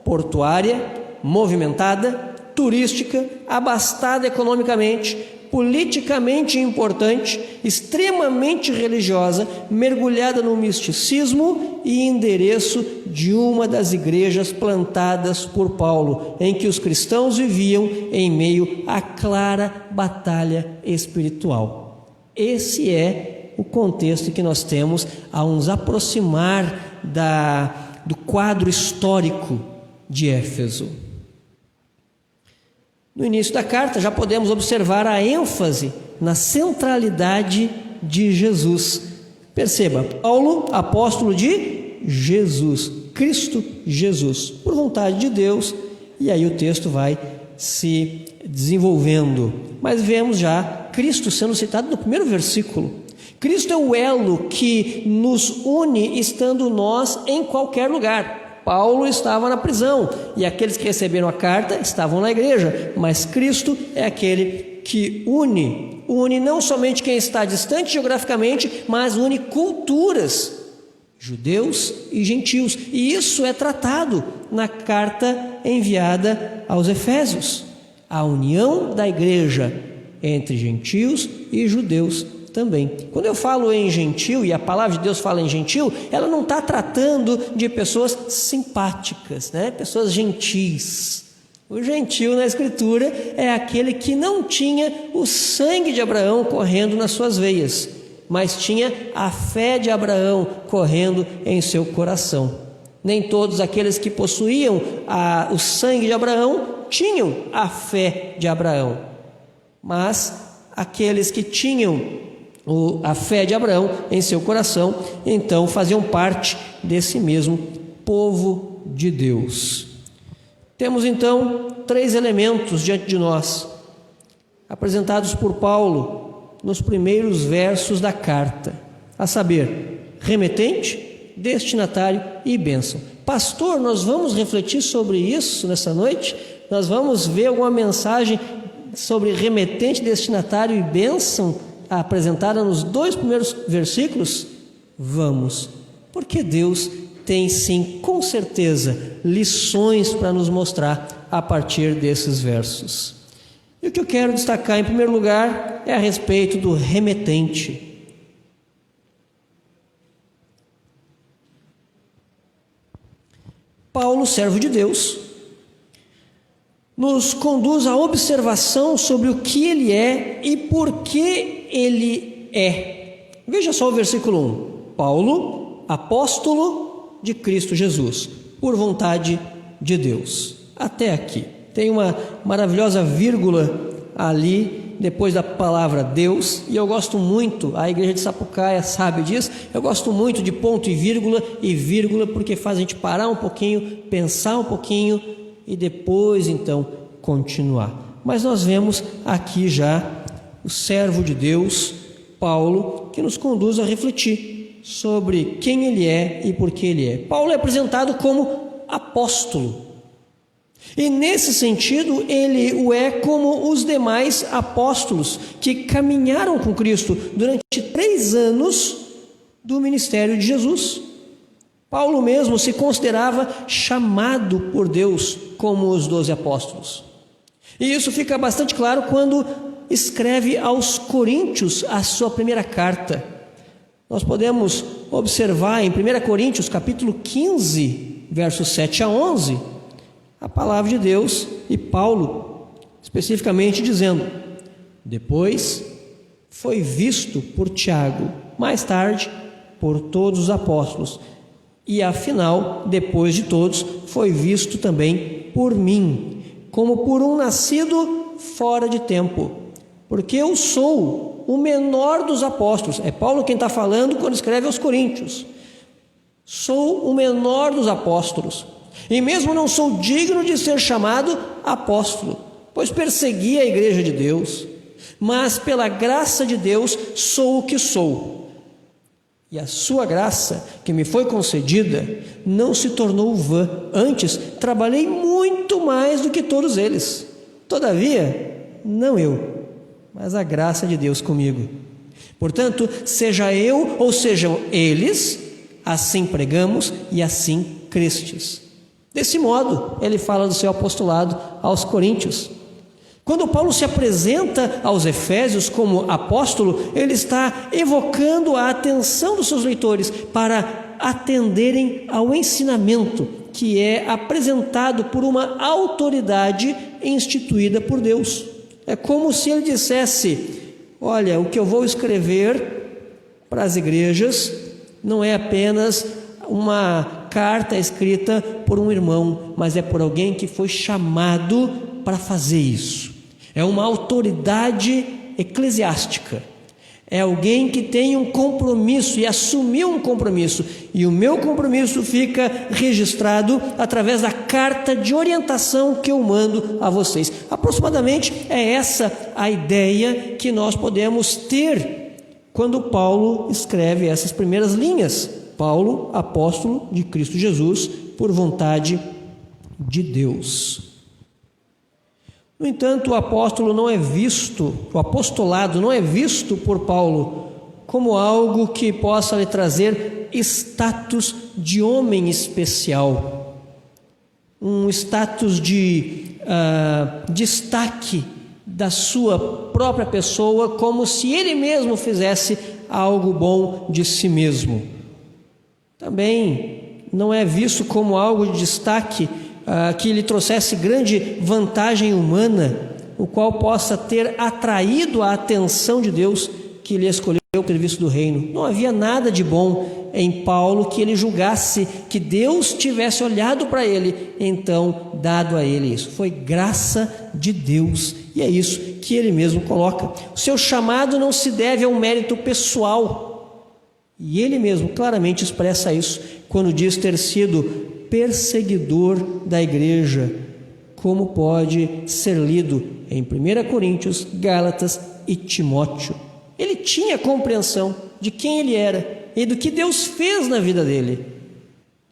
portuária, movimentada, turística, abastada economicamente, politicamente importante, extremamente religiosa, mergulhada no misticismo e endereço de uma das igrejas plantadas por Paulo, em que os cristãos viviam em meio à clara batalha espiritual. Esse é o contexto que nós temos ao nos aproximar do quadro histórico de Éfeso. No início da carta já podemos observar a ênfase na centralidade de Jesus. Perceba, Paulo, apóstolo de Jesus, Cristo Jesus, por vontade de Deus, e aí o texto vai se desenvolvendo. Mas vemos já Cristo sendo citado no primeiro versículo. Cristo é o elo que nos une estando nós em qualquer lugar. Paulo estava na prisão e aqueles que receberam a carta estavam na igreja, mas Cristo é aquele que une não somente quem está distante geograficamente, mas une culturas, judeus e gentios, e isso é tratado na carta enviada aos Efésios, a união da igreja entre gentios e judeus também. Quando eu falo em gentil, e a palavra de Deus fala em gentil, ela não está tratando de pessoas simpáticas, né? Pessoas gentis. O gentil na Escritura é aquele que não tinha o sangue de Abraão correndo nas suas veias, mas tinha a fé de Abraão correndo em seu coração. Nem todos aqueles que possuíam o sangue de Abraão tinham a fé de Abraão, mas aqueles que tinham a fé de Abraão em seu coração, então faziam parte desse mesmo povo de Deus. Temos então 3 elementos diante de nós, apresentados por Paulo nos primeiros versos da carta, a saber, remetente, destinatário e bênção. Pastor, nós vamos refletir sobre isso nessa noite? Nós vamos ver alguma mensagem sobre remetente, destinatário e bênção apresentada nos 2 primeiros versículos? Vamos, porque Deus tem sim, com certeza, lições para nos mostrar a partir desses versos. E o que eu quero destacar em primeiro lugar é a respeito do remetente. Paulo, servo de Deus, nos conduz à observação sobre o que ele é e por que ele é. Veja só o versículo 1. Paulo, apóstolo de Cristo Jesus, por vontade de Deus. Até aqui. Tem uma maravilhosa vírgula ali, depois da palavra Deus, e eu gosto muito, a igreja de Sapucaia sabe disso, eu gosto muito de ponto e vírgula, porque faz a gente parar um pouquinho, pensar um pouquinho, e depois então continuar. Mas nós vemos aqui já o servo de Deus, Paulo, que nos conduz a refletir sobre quem ele é e por que ele é. Paulo é apresentado como apóstolo, e nesse sentido ele o é como os demais apóstolos que caminharam com Cristo durante 3 anos do ministério de Jesus. Paulo mesmo se considerava chamado por Deus como os 12 apóstolos. E isso fica bastante claro quando escreve aos Coríntios a sua primeira carta. Nós podemos observar em 1 Coríntios capítulo 15, versos 7 a 11, a palavra de Deus e Paulo, especificamente dizendo: depois foi visto por Tiago, mais tarde por todos os apóstolos, e afinal, depois de todos, foi visto também por mim, como por um nascido fora de tempo, porque eu sou o menor dos apóstolos. É Paulo quem está falando quando escreve aos Coríntios. Sou o menor dos apóstolos, e mesmo não sou digno de ser chamado apóstolo, pois persegui a igreja de Deus, mas pela graça de Deus sou o que sou. E a sua graça que me foi concedida não se tornou vã, antes trabalhei muito mais do que todos eles. Todavia, não eu, mas a graça de Deus comigo. Portanto, seja eu ou sejam eles, assim pregamos e assim crestes. Desse modo, ele fala do seu apostolado aos Coríntios. Quando Paulo se apresenta aos Efésios como apóstolo, ele está evocando a atenção dos seus leitores para atenderem ao ensinamento que é apresentado por uma autoridade instituída por Deus. É como se ele dissesse: olha, o que eu vou escrever para as igrejas não é apenas uma carta escrita por um irmão, mas é por alguém que foi chamado para fazer isso. É uma autoridade eclesiástica, é alguém que tem um compromisso e assumiu um compromisso, e o meu compromisso fica registrado através da carta de orientação que eu mando a vocês. Aproximadamente é essa a ideia que nós podemos ter quando Paulo escreve essas primeiras linhas. Paulo, apóstolo de Cristo Jesus, por vontade de Deus. No entanto, o apostolado não é visto por Paulo como algo que possa lhe trazer status de homem especial, um status de destaque da sua própria pessoa, como se ele mesmo fizesse algo bom de si mesmo. Também não é visto como algo de destaque que lhe trouxesse grande vantagem humana, o qual possa ter atraído a atenção de Deus que lhe escolheu o serviço do reino. Não havia nada de bom em Paulo que ele julgasse que Deus tivesse olhado para ele, então dado a ele isso. Foi graça de Deus, e é isso que ele mesmo coloca. O seu chamado não se deve a um mérito pessoal, e ele mesmo claramente expressa isso quando diz ter sido perseguidor da igreja, como pode ser lido em 1 Coríntios, Gálatas e Timóteo. Ele tinha compreensão de quem ele era e do que Deus fez na vida dele.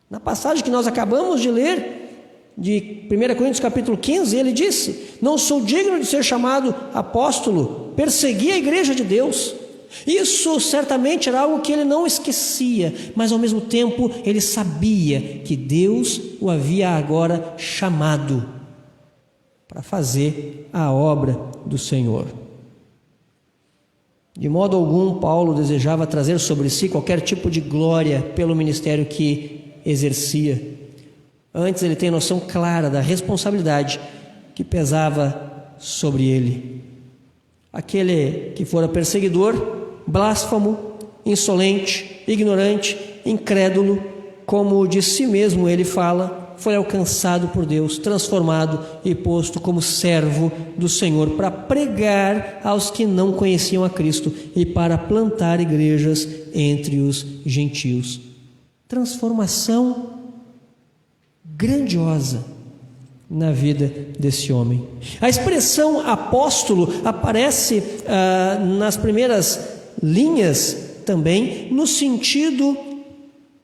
Na passagem que nós acabamos de ler, de 1 Coríntios capítulo 15, ele disse: não sou digno de ser chamado apóstolo, persegui a igreja de Deus. Isso certamente era algo que ele não esquecia, mas ao mesmo tempo ele sabia que Deus o havia agora chamado para fazer a obra do Senhor. De modo algum, Paulo desejava trazer sobre si qualquer tipo de glória pelo ministério que exercia. Antes, ele tem noção clara da responsabilidade que pesava sobre ele. Aquele que fora perseguidor, blasfemo, insolente, ignorante, incrédulo, como de si mesmo ele fala, foi alcançado por Deus, transformado e posto como servo do Senhor para pregar aos que não conheciam a Cristo e para plantar igrejas entre os gentios. Transformação grandiosa na vida desse homem. A expressão apóstolo aparece nas primeiras linhas também no sentido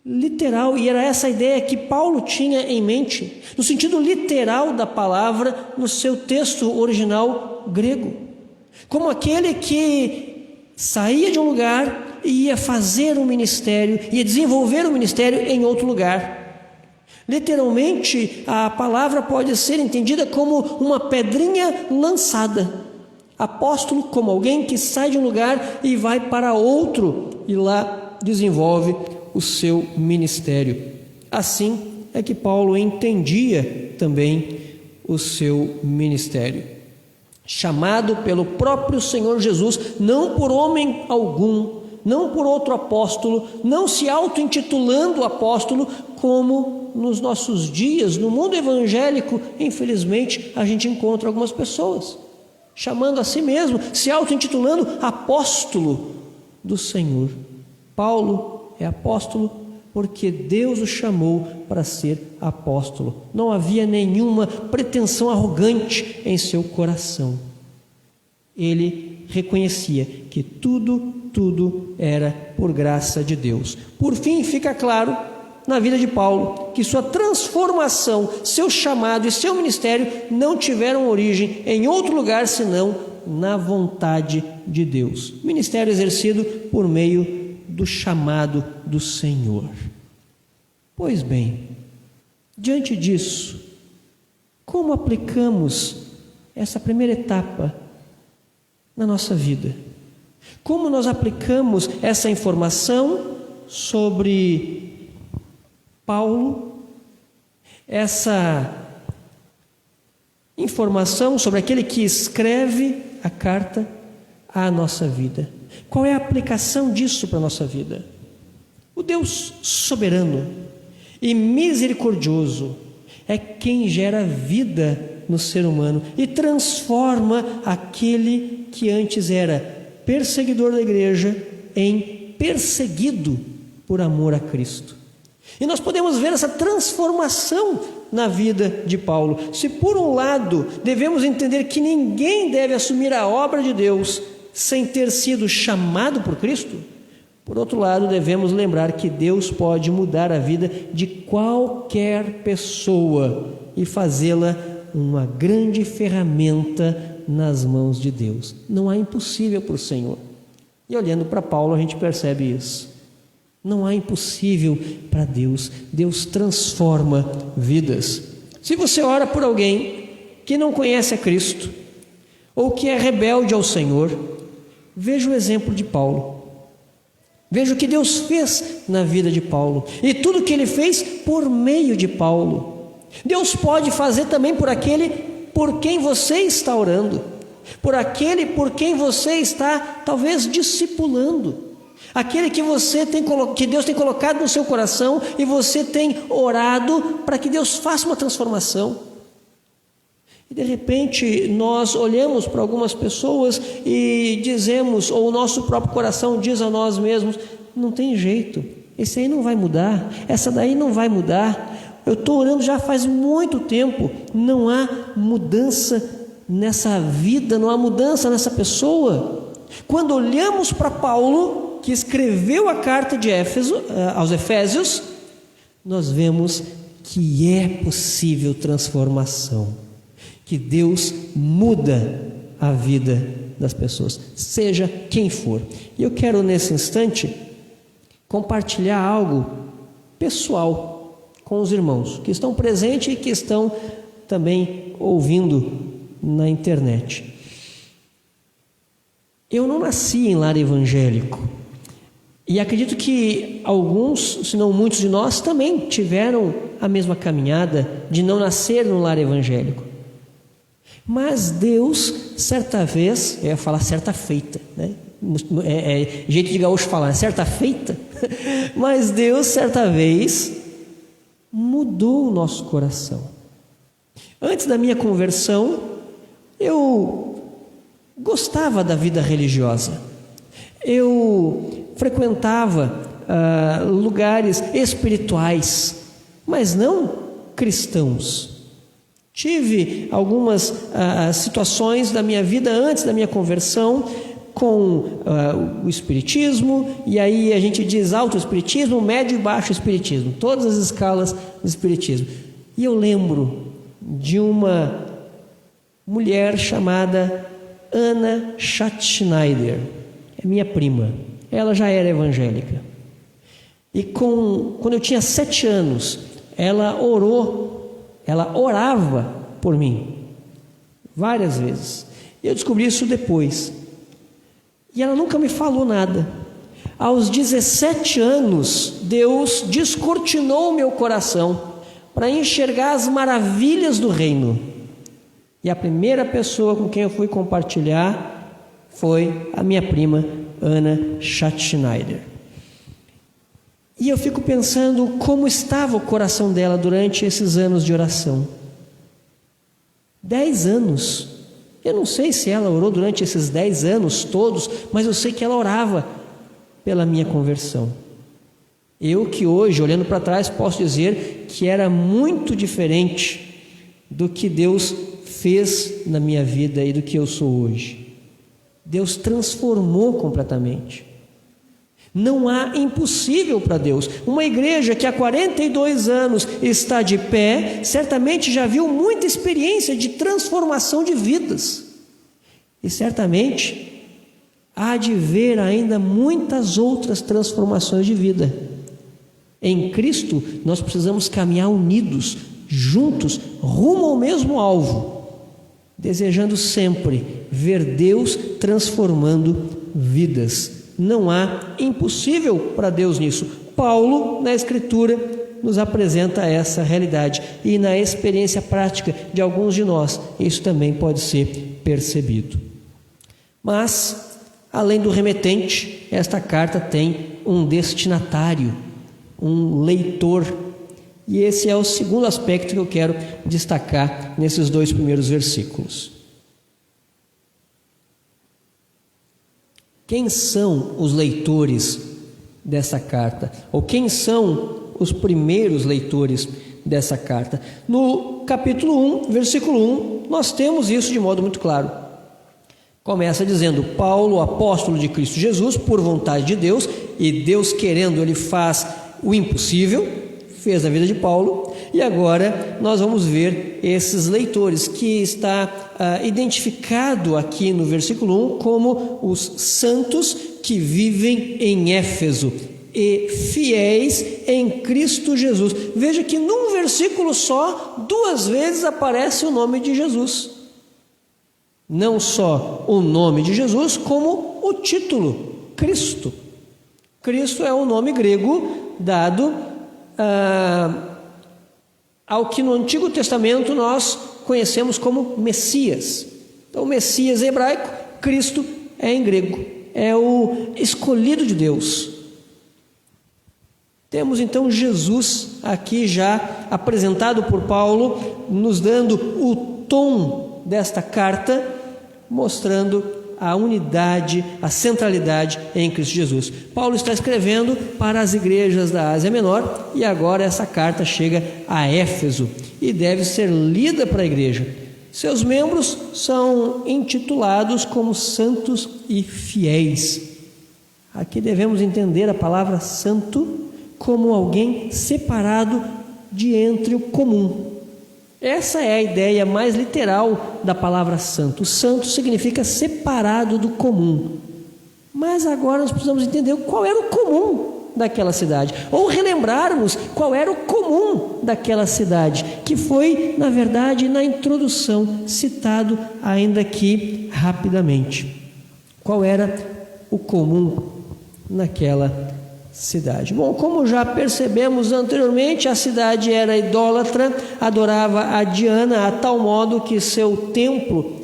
literal, e era essa ideia que Paulo tinha em mente, no sentido literal da palavra, no seu texto original grego, como aquele que saía de um lugar e ia fazer um ministério, ia desenvolver um ministério em outro lugar. Literalmente, a palavra pode ser entendida como uma pedrinha lançada. Apóstolo como alguém que sai de um lugar e vai para outro e lá desenvolve o seu ministério. Assim é que Paulo entendia também o seu ministério. Chamado pelo próprio Senhor Jesus, não por homem algum, não por outro apóstolo, não se auto-intitulando apóstolo, como nos nossos dias, no mundo evangélico, infelizmente, a gente encontra algumas pessoas chamando a si mesmo, se auto-intitulando apóstolo do Senhor. Paulo é apóstolo porque Deus o chamou para ser apóstolo. Não havia nenhuma pretensão arrogante em seu coração. Ele reconhecia que tudo era por graça de Deus. Por fim, fica claro na vida de Paulo que sua transformação, seu chamado e seu ministério não tiveram origem em outro lugar senão na vontade de Deus. Ministério exercido por meio do chamado do Senhor. Pois bem, diante disso, como aplicamos essa primeira etapa na nossa vida? Como nós aplicamos essa informação sobre Paulo, essa informação sobre aquele que escreve a carta à nossa vida? Qual é a aplicação disso para a nossa vida? O Deus soberano e misericordioso é quem gera vida no ser humano e transforma aquele que antes era perseguidor da igreja em perseguido por amor a Cristo. E nós podemos ver essa transformação na vida de Paulo. Se por um lado devemos entender que ninguém deve assumir a obra de Deus sem ter sido chamado por Cristo, por outro lado devemos lembrar que Deus pode mudar a vida de qualquer pessoa e fazê-la uma grande ferramenta nas mãos de Deus. Não há impossível para o Senhor. E olhando para Paulo a gente percebe isso. Não há impossível para Deus. Deus transforma vidas. Se você ora por alguém que não conhece a Cristo, ou que é rebelde ao Senhor, veja o exemplo de Paulo. Veja o que Deus fez na vida de Paulo e tudo que ele fez por meio de Paulo. Deus pode fazer também por aquele por quem você está orando, por aquele por quem você está talvez discipulando, aquele que que Deus tem colocado no seu coração e você tem orado para que Deus faça uma transformação. E de repente nós olhamos para algumas pessoas e dizemos, ou o nosso próprio coração diz a nós mesmos: não tem jeito, esse aí não vai mudar, essa daí não vai mudar, eu estou orando já faz muito tempo, não há mudança nessa vida, não há mudança nessa pessoa. Quando olhamos para Paulo, que escreveu a carta de aos Efésios, nós vemos que é possível transformação, que Deus muda a vida das pessoas, seja quem for. E eu quero nesse instante compartilhar algo pessoal com os irmãos que estão presentes e que estão também ouvindo na internet. Eu não nasci em lar evangélico e acredito que alguns, se não muitos de nós, também tiveram a mesma caminhada de não nascer no lar evangélico. Mas Deus, certa vez, eu ia falar certa feita, né? Jeito de gaúcho falar, certa feita, mas Deus, certa vez, mudou o nosso coração. Antes da minha conversão, eu gostava da vida religiosa, eu frequentava lugares espirituais, mas não cristãos. Tive algumas situações da minha vida antes da minha conversão com o espiritismo, e aí a gente diz alto espiritismo, médio e baixo espiritismo, todas as escalas do espiritismo. E eu lembro de uma mulher chamada Anna Schatzschneider, é minha prima, ela já era evangélica. E quando eu tinha 7 anos, ela orava por mim, várias vezes. E eu descobri isso depois. E ela nunca me falou nada. Aos 17 anos, Deus descortinou o meu coração para enxergar as maravilhas do reino. E a primeira pessoa com quem eu fui compartilhar foi a minha prima, Anna Schatzschneider. E eu fico pensando como estava o coração dela durante esses anos de oração. 10 anos. Eu não sei se ela orou durante esses 10 anos todos, mas eu sei que ela orava pela minha conversão. Eu que hoje, olhando para trás, posso dizer que era muito diferente do que Deus fez na minha vida e do que eu sou hoje. Deus transformou completamente. Não há impossível para Deus. Uma igreja que há 42 anos está de pé, certamente já viu muita experiência de transformação de vidas. E certamente há de ver ainda muitas outras transformações de vida. Em Cristo, nós precisamos caminhar unidos, juntos, rumo ao mesmo alvo, desejando sempre ver Deus transformando vidas. Não há impossível para Deus nisso. Paulo, na Escritura, nos apresenta essa realidade. E na experiência prática de alguns de nós, isso também pode ser percebido. Mas, além do remetente, esta carta tem um destinatário, um leitor. E esse é o segundo aspecto que eu quero destacar nesses 2 primeiros versículos. Quem são os leitores dessa carta? Ou quem são os primeiros leitores dessa carta? No capítulo 1, versículo 1, nós temos isso de modo muito claro. Começa dizendo: Paulo, apóstolo de Cristo Jesus, por vontade de Deus, e Deus querendo, ele faz o impossível, fez na vida de Paulo. E agora nós vamos ver esses leitores, que está identificado aqui no versículo 1 como os santos que vivem em Éfeso e fiéis em Cristo Jesus. Veja que num versículo só, 2 vezes aparece o nome de Jesus. Não só o nome de Jesus, como o título, Cristo. Cristo é o nome grego dado ao que no Antigo Testamento nós conhecemos como Messias. Então, Messias é hebraico, Cristo é em grego, é o escolhido de Deus. Temos então Jesus aqui já apresentado por Paulo, nos dando o tom desta carta, mostrando a unidade, a centralidade em Cristo Jesus. Paulo está escrevendo para as igrejas da Ásia Menor e agora essa carta chega a Éfeso e deve ser lida para a igreja. Seus membros são intitulados como santos e fiéis. Aqui devemos entender a palavra santo como alguém separado de entre o comum. Essa é a ideia mais literal da palavra santo. Santo significa separado do comum. Mas agora nós precisamos entender qual era o comum daquela cidade, ou relembrarmos qual era o comum daquela cidade, que foi, na verdade, na introdução, citado ainda aqui rapidamente. Qual era o comum naquela cidade? Bom, como já percebemos anteriormente, a cidade era idólatra, adorava a Diana a tal modo que de seu templo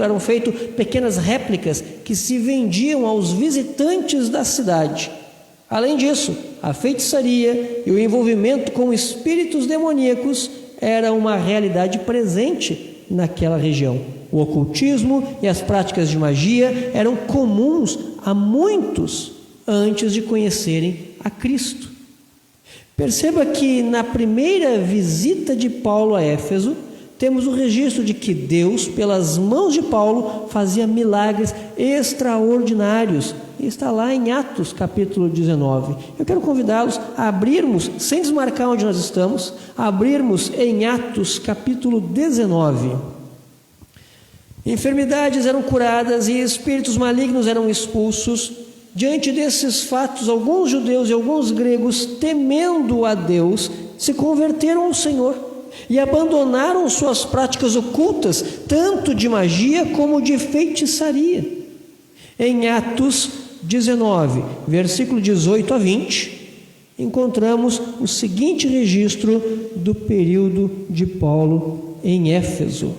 eram feitas pequenas réplicas que se vendiam aos visitantes da cidade. Além disso, a feitiçaria e o envolvimento com espíritos demoníacos era uma realidade presente naquela região. O ocultismo e as práticas de magia eram comuns a muitos antes de conhecerem a Cristo. Perceba que na primeira visita de Paulo a Éfeso, temos o registro de que Deus, pelas mãos de Paulo, fazia milagres extraordinários. Está lá em Atos, capítulo 19. Eu quero convidá-los a abrirmos, sem desmarcar onde nós estamos, abrirmos em Atos, capítulo 19. Enfermidades eram curadas e espíritos malignos eram expulsos. Diante desses fatos, alguns judeus e alguns gregos, temendo a Deus, se converteram ao Senhor e abandonaram suas práticas ocultas, tanto de magia como de feitiçaria. Em Atos 19, versículo 18 a 20, encontramos o seguinte registro do período de Paulo em Éfeso.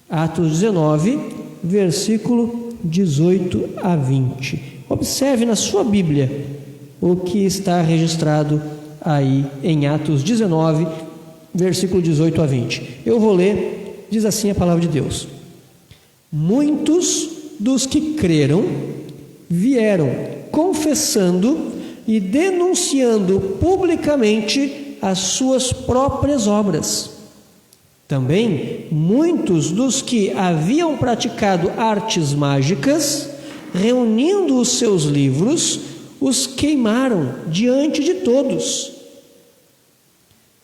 Atos 19, versículo 18 a 20. Observe na sua Bíblia o que está registrado aí em Atos 19, versículo 18 a 20. Eu vou ler, diz assim a palavra de Deus: muitos dos que creram vieram confessando e denunciando publicamente as suas próprias obras. Também muitos dos que haviam praticado artes mágicas, reunindo os seus livros, os queimaram diante de todos.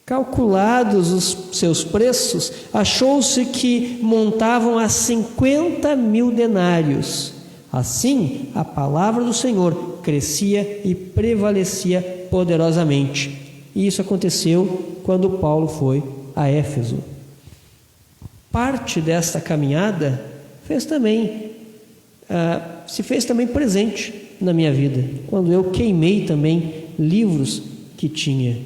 Calculados os seus preços, achou-se que montavam a 50.000 denários. Assim, a palavra do Senhor crescia e prevalecia poderosamente. E isso aconteceu quando Paulo foi a Éfeso. Parte desta caminhada se fez também presente na minha vida, quando eu queimei também livros que tinha.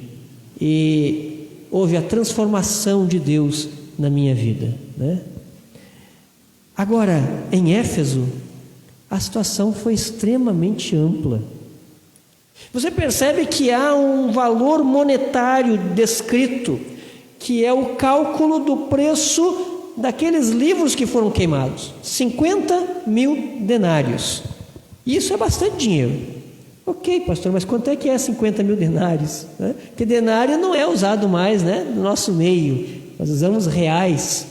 E houve a transformação de Deus na minha vida, né? Agora, em Éfeso, a situação foi extremamente ampla. Você percebe que há um valor monetário descrito, que é o cálculo do preço daqueles livros que foram queimados. 50.000 denários. Isso é bastante dinheiro. Ok, pastor, mas quanto é que é 50.000 denários? Porque denário não é usado mais, né, no nosso meio. Nós usamos reais.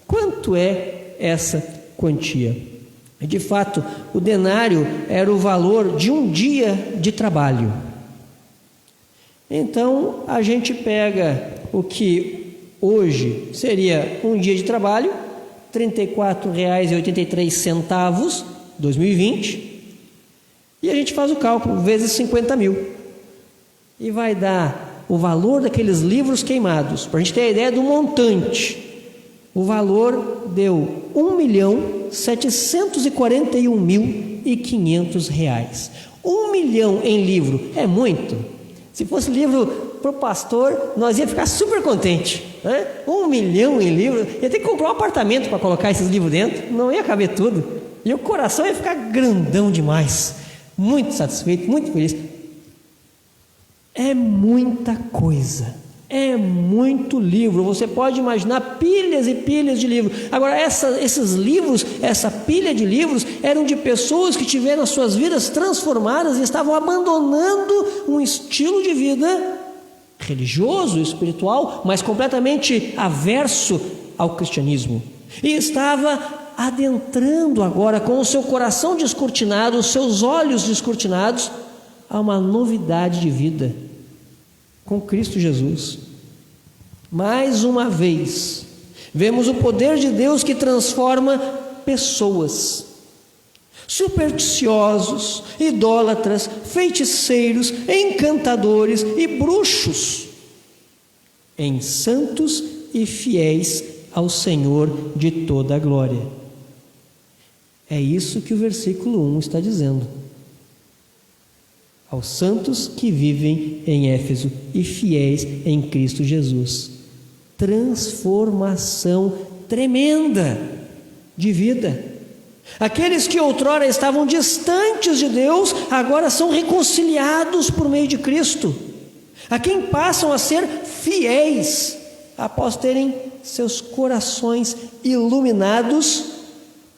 Quanto é essa quantia? De fato, o denário era o valor de um dia de trabalho. Então, a gente pega o que hoje seria um dia de trabalho, R$ 34,83, 2020, e a gente faz o cálculo, vezes 50.000. E vai dar o valor daqueles livros queimados, para a gente ter a ideia do montante, o valor deu R$1.741.500. 1 milhão em livro é muito. Se fosse livro para o pastor, nós ia ficar super contente, né? 1 milhão em livro, ia ter que comprar um apartamento para colocar esses livros dentro, não ia caber tudo, e o coração ia ficar grandão demais. Muito satisfeito, muito feliz. É muita coisa, é muito livro. Você pode imaginar pilhas e pilhas de livros. Agora, esses livros, essa pilha de livros, eram de pessoas que tiveram as suas vidas transformadas e estavam abandonando um estilo de vida religioso, espiritual, mas completamente averso ao cristianismo. E estava adentrando agora, com o seu coração descortinado, os seus olhos descortinados, a uma novidade de vida com Cristo Jesus. Mais uma vez, vemos o poder de Deus que transforma pessoas, supersticiosos, idólatras, feiticeiros, encantadores e bruxos, em santos e fiéis ao Senhor de toda a glória. É isso que o versículo 1 está dizendo. Aos santos que vivem em Éfeso e fiéis em Cristo Jesus. Transformação tremenda de vida. Aqueles que outrora estavam distantes de Deus, agora são reconciliados por meio de Cristo, a quem passam a ser fiéis, após terem seus corações iluminados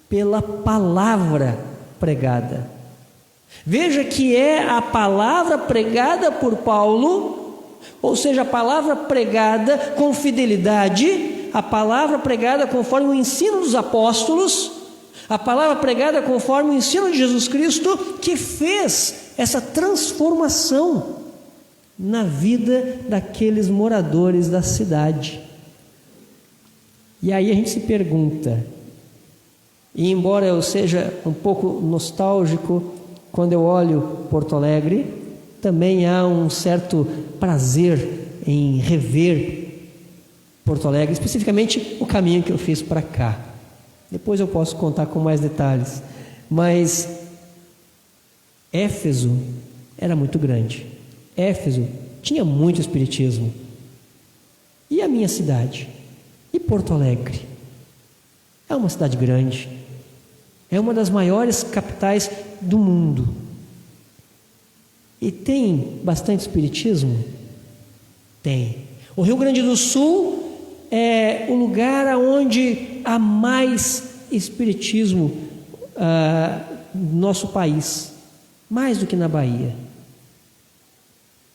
pela palavra pregada. Veja que é a palavra pregada por Paulo, ou seja, a palavra pregada com fidelidade, a palavra pregada conforme o ensino dos apóstolos, a palavra pregada conforme o ensino de Jesus Cristo, que fez essa transformação na vida daqueles moradores da cidade. E aí a gente se pergunta, e embora eu seja um pouco nostálgico, quando eu olho Porto Alegre, também há um certo prazer em rever Porto Alegre, especificamente o caminho que eu fiz para cá. Depois eu posso contar com mais detalhes. Mas Éfeso era muito grande. Éfeso tinha muito espiritismo. E a minha cidade? E Porto Alegre? É uma cidade grande. É uma das maiores capitais do mundo. E tem bastante espiritismo? Tem. O Rio Grande do Sul é o lugar onde há mais espiritismo no nosso país, mais do que na Bahia.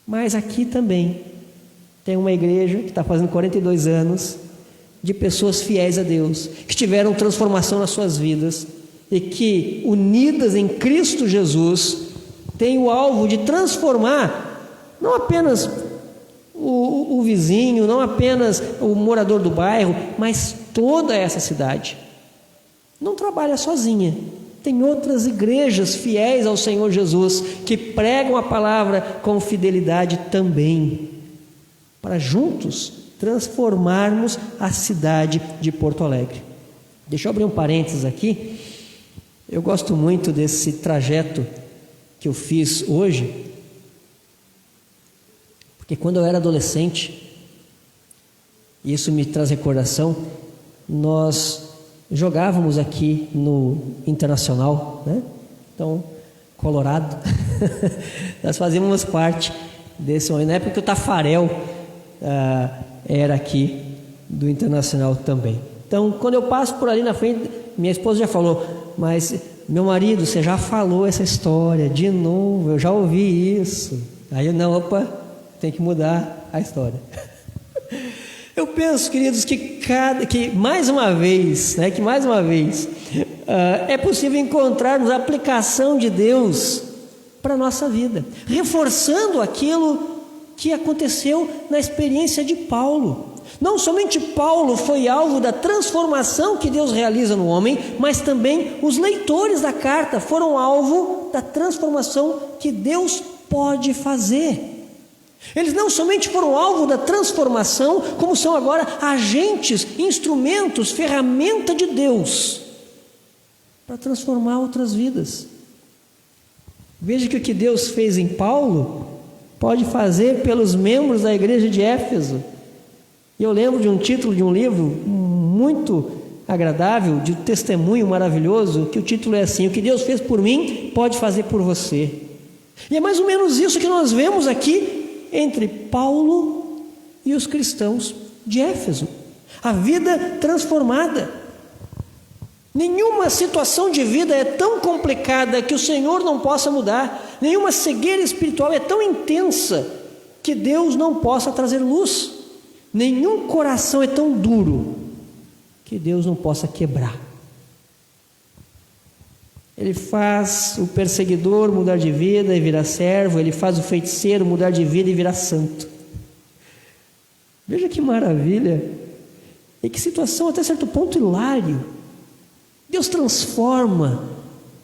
Mas aqui também tem uma igreja que está fazendo 42 anos, de pessoas fiéis a Deus, que tiveram transformação nas suas vidas e que, unidas em Cristo Jesus, têm o alvo de transformar não apenas o vizinho, não apenas o morador do bairro, mas toda essa cidade. Não trabalha sozinha. Tem outras igrejas fiéis ao Senhor Jesus que pregam a palavra com fidelidade também, para juntos transformarmos a cidade de Porto Alegre. Deixa eu abrir um parênteses aqui. Eu gosto muito desse trajeto que eu fiz hoje, porque quando eu era adolescente, e isso me traz recordação, nós jogávamos aqui no Internacional, né? Então, Colorado, nós fazíamos parte desse momento. Na época que o Tafarel era aqui do Internacional também. Então, quando eu passo por ali na frente, minha esposa já falou, mas meu marido, você já falou essa história de novo, eu já ouvi isso. Aí eu, não, opa, tem que mudar a história. Eu penso, queridos, que mais uma vez é possível encontrarmos a aplicação de Deus para a nossa vida, reforçando aquilo que aconteceu na experiência de Paulo. Não somente Paulo foi alvo da transformação que Deus realiza no homem, mas também os leitores da carta foram alvo da transformação que Deus pode fazer. Eles não somente foram alvo da transformação, como são agora agentes, instrumentos, ferramenta de Deus para transformar outras vidas. Veja que o que Deus fez em Paulo pode fazer pelos membros da igreja de Éfeso. E eu lembro de um título de um livro muito agradável, de um testemunho maravilhoso, que o título é assim: o que Deus fez por mim pode fazer por você. E é mais ou menos isso que nós vemos aqui entre Paulo e os cristãos de Éfeso. A vida transformada. Nenhuma situação de vida é tão complicada que o Senhor não possa mudar. Nenhuma cegueira espiritual é tão intensa que Deus não possa trazer luz. Nenhum coração é tão duro que Deus não possa quebrar. Ele faz o perseguidor mudar de vida e virar servo. Ele faz o feiticeiro mudar de vida e virar santo. Veja que maravilha. E que situação até certo ponto hilário. Deus transforma,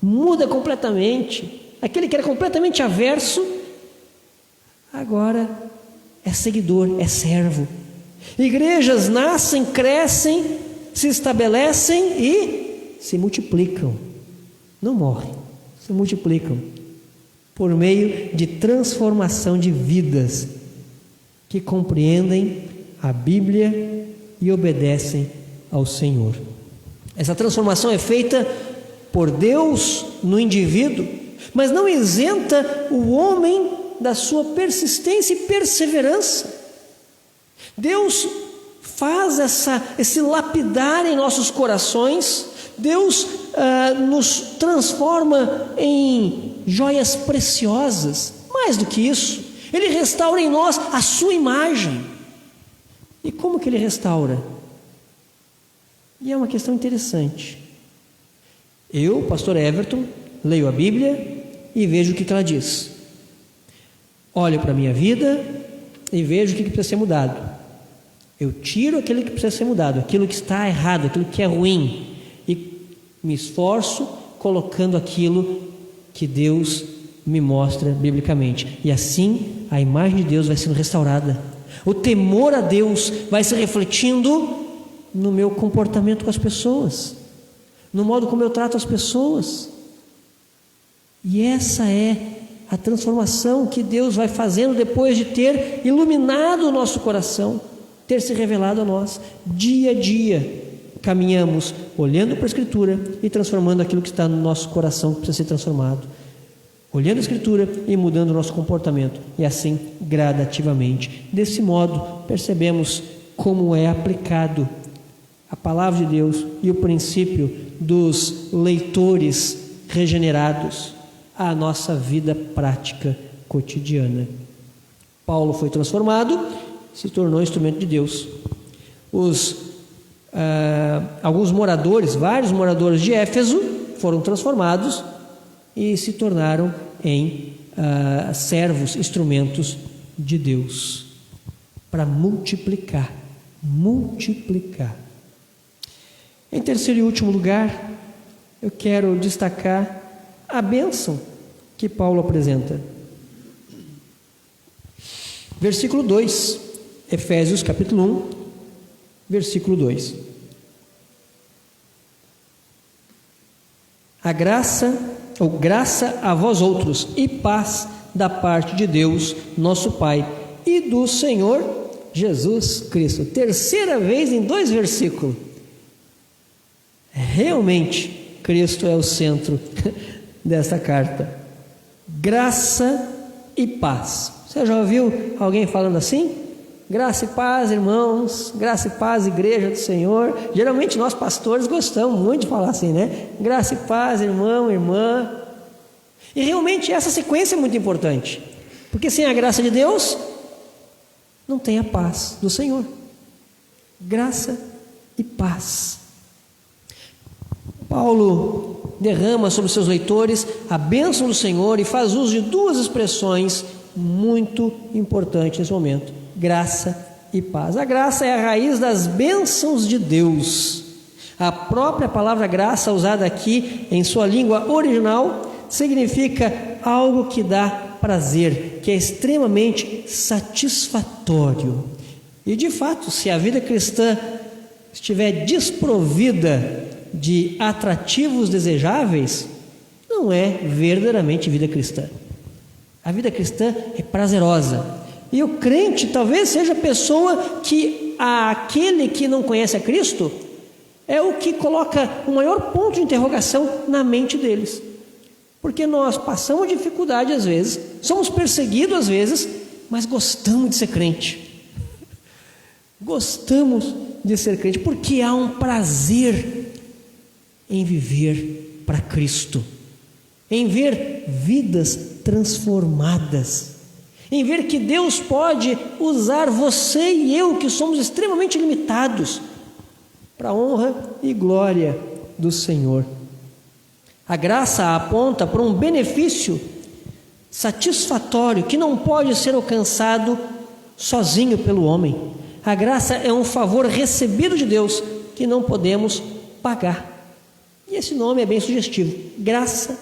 muda completamente. Aquele que era completamente averso, agora é seguidor, é servo. Igrejas nascem, crescem, se estabelecem e se multiplicam. Não morrem, se multiplicam por meio de transformação de vidas que compreendem a Bíblia e obedecem ao Senhor. Essa transformação é feita por Deus no indivíduo, mas não isenta o homem da sua persistência e perseverança. Deus faz esse lapidar em nossos corações. Deus nos transforma em joias preciosas. Mais do que isso, Ele restaura em nós a sua imagem. E como que Ele restaura? E é uma questão interessante. Eu, pastor Everton, leio a Bíblia e vejo o que ela diz. Olho para a minha vida e vejo o que precisa ser mudado. Eu tiro aquilo que precisa ser mudado, aquilo que está errado, aquilo que é ruim, e me esforço colocando aquilo que Deus me mostra biblicamente. E assim a imagem de Deus vai sendo restaurada. O temor a Deus vai se refletindo no meu comportamento com as pessoas, no modo como eu trato as pessoas. E essa é a transformação que Deus vai fazendo depois de ter iluminado o nosso coração, ter se revelado a nós. Dia a dia caminhamos olhando para a Escritura e transformando aquilo que está no nosso coração que precisa ser transformado, olhando a Escritura e mudando o nosso comportamento, e assim gradativamente. Desse modo percebemos como é aplicado a palavra de Deus e o princípio dos leitores regenerados à nossa vida prática cotidiana. Paulo foi transformado, se tornou instrumento de Deus. Alguns moradores, vários moradores de Éfeso foram transformados e se tornaram em servos, instrumentos de Deus para multiplicar. Em terceiro e último lugar, eu quero destacar a bênção que Paulo apresenta. Versículo 2, Efésios capítulo 1, versículo 2. Graça a vós outros e paz da parte de Deus, nosso Pai, e do Senhor Jesus Cristo. Terceira vez em 2 versículos. Realmente, Cristo é o centro desta carta. Graça e paz. Você já ouviu alguém falando assim? Graça e paz, irmãos. Graça e paz, igreja do Senhor. Geralmente nós pastores gostamos muito de falar assim, né? Graça e paz, irmão, irmã. E realmente essa sequência é muito importante, porque sem a graça de Deus não tem a paz do Senhor. Graça e paz. Paulo derrama sobre seus leitores a bênção do Senhor e faz uso de 2 expressões muito importantes nesse momento: graça e paz. A graça é a raiz das bênçãos de Deus. A própria palavra graça, usada aqui em sua língua original, significa algo que dá prazer, que é extremamente satisfatório. E de fato, se a vida cristã estiver desprovida de atrativos desejáveis, não é verdadeiramente vida cristã. A vida cristã é prazerosa. E o crente talvez seja a pessoa que aquele que não conhece a Cristo é o que coloca o maior ponto de interrogação na mente deles. Porque nós passamos dificuldade às vezes, somos perseguidos às vezes, mas gostamos de ser crente. Gostamos de ser crente porque há um prazer em viver para Cristo, em ver vidas transformadas, em ver que Deus pode usar você e eu, que somos extremamente limitados, para a honra e glória do Senhor. A graça aponta para um benefício satisfatório que não pode ser alcançado sozinho pelo homem. A graça é um favor recebido de Deus que não podemos pagar. E esse nome é bem sugestivo. Graça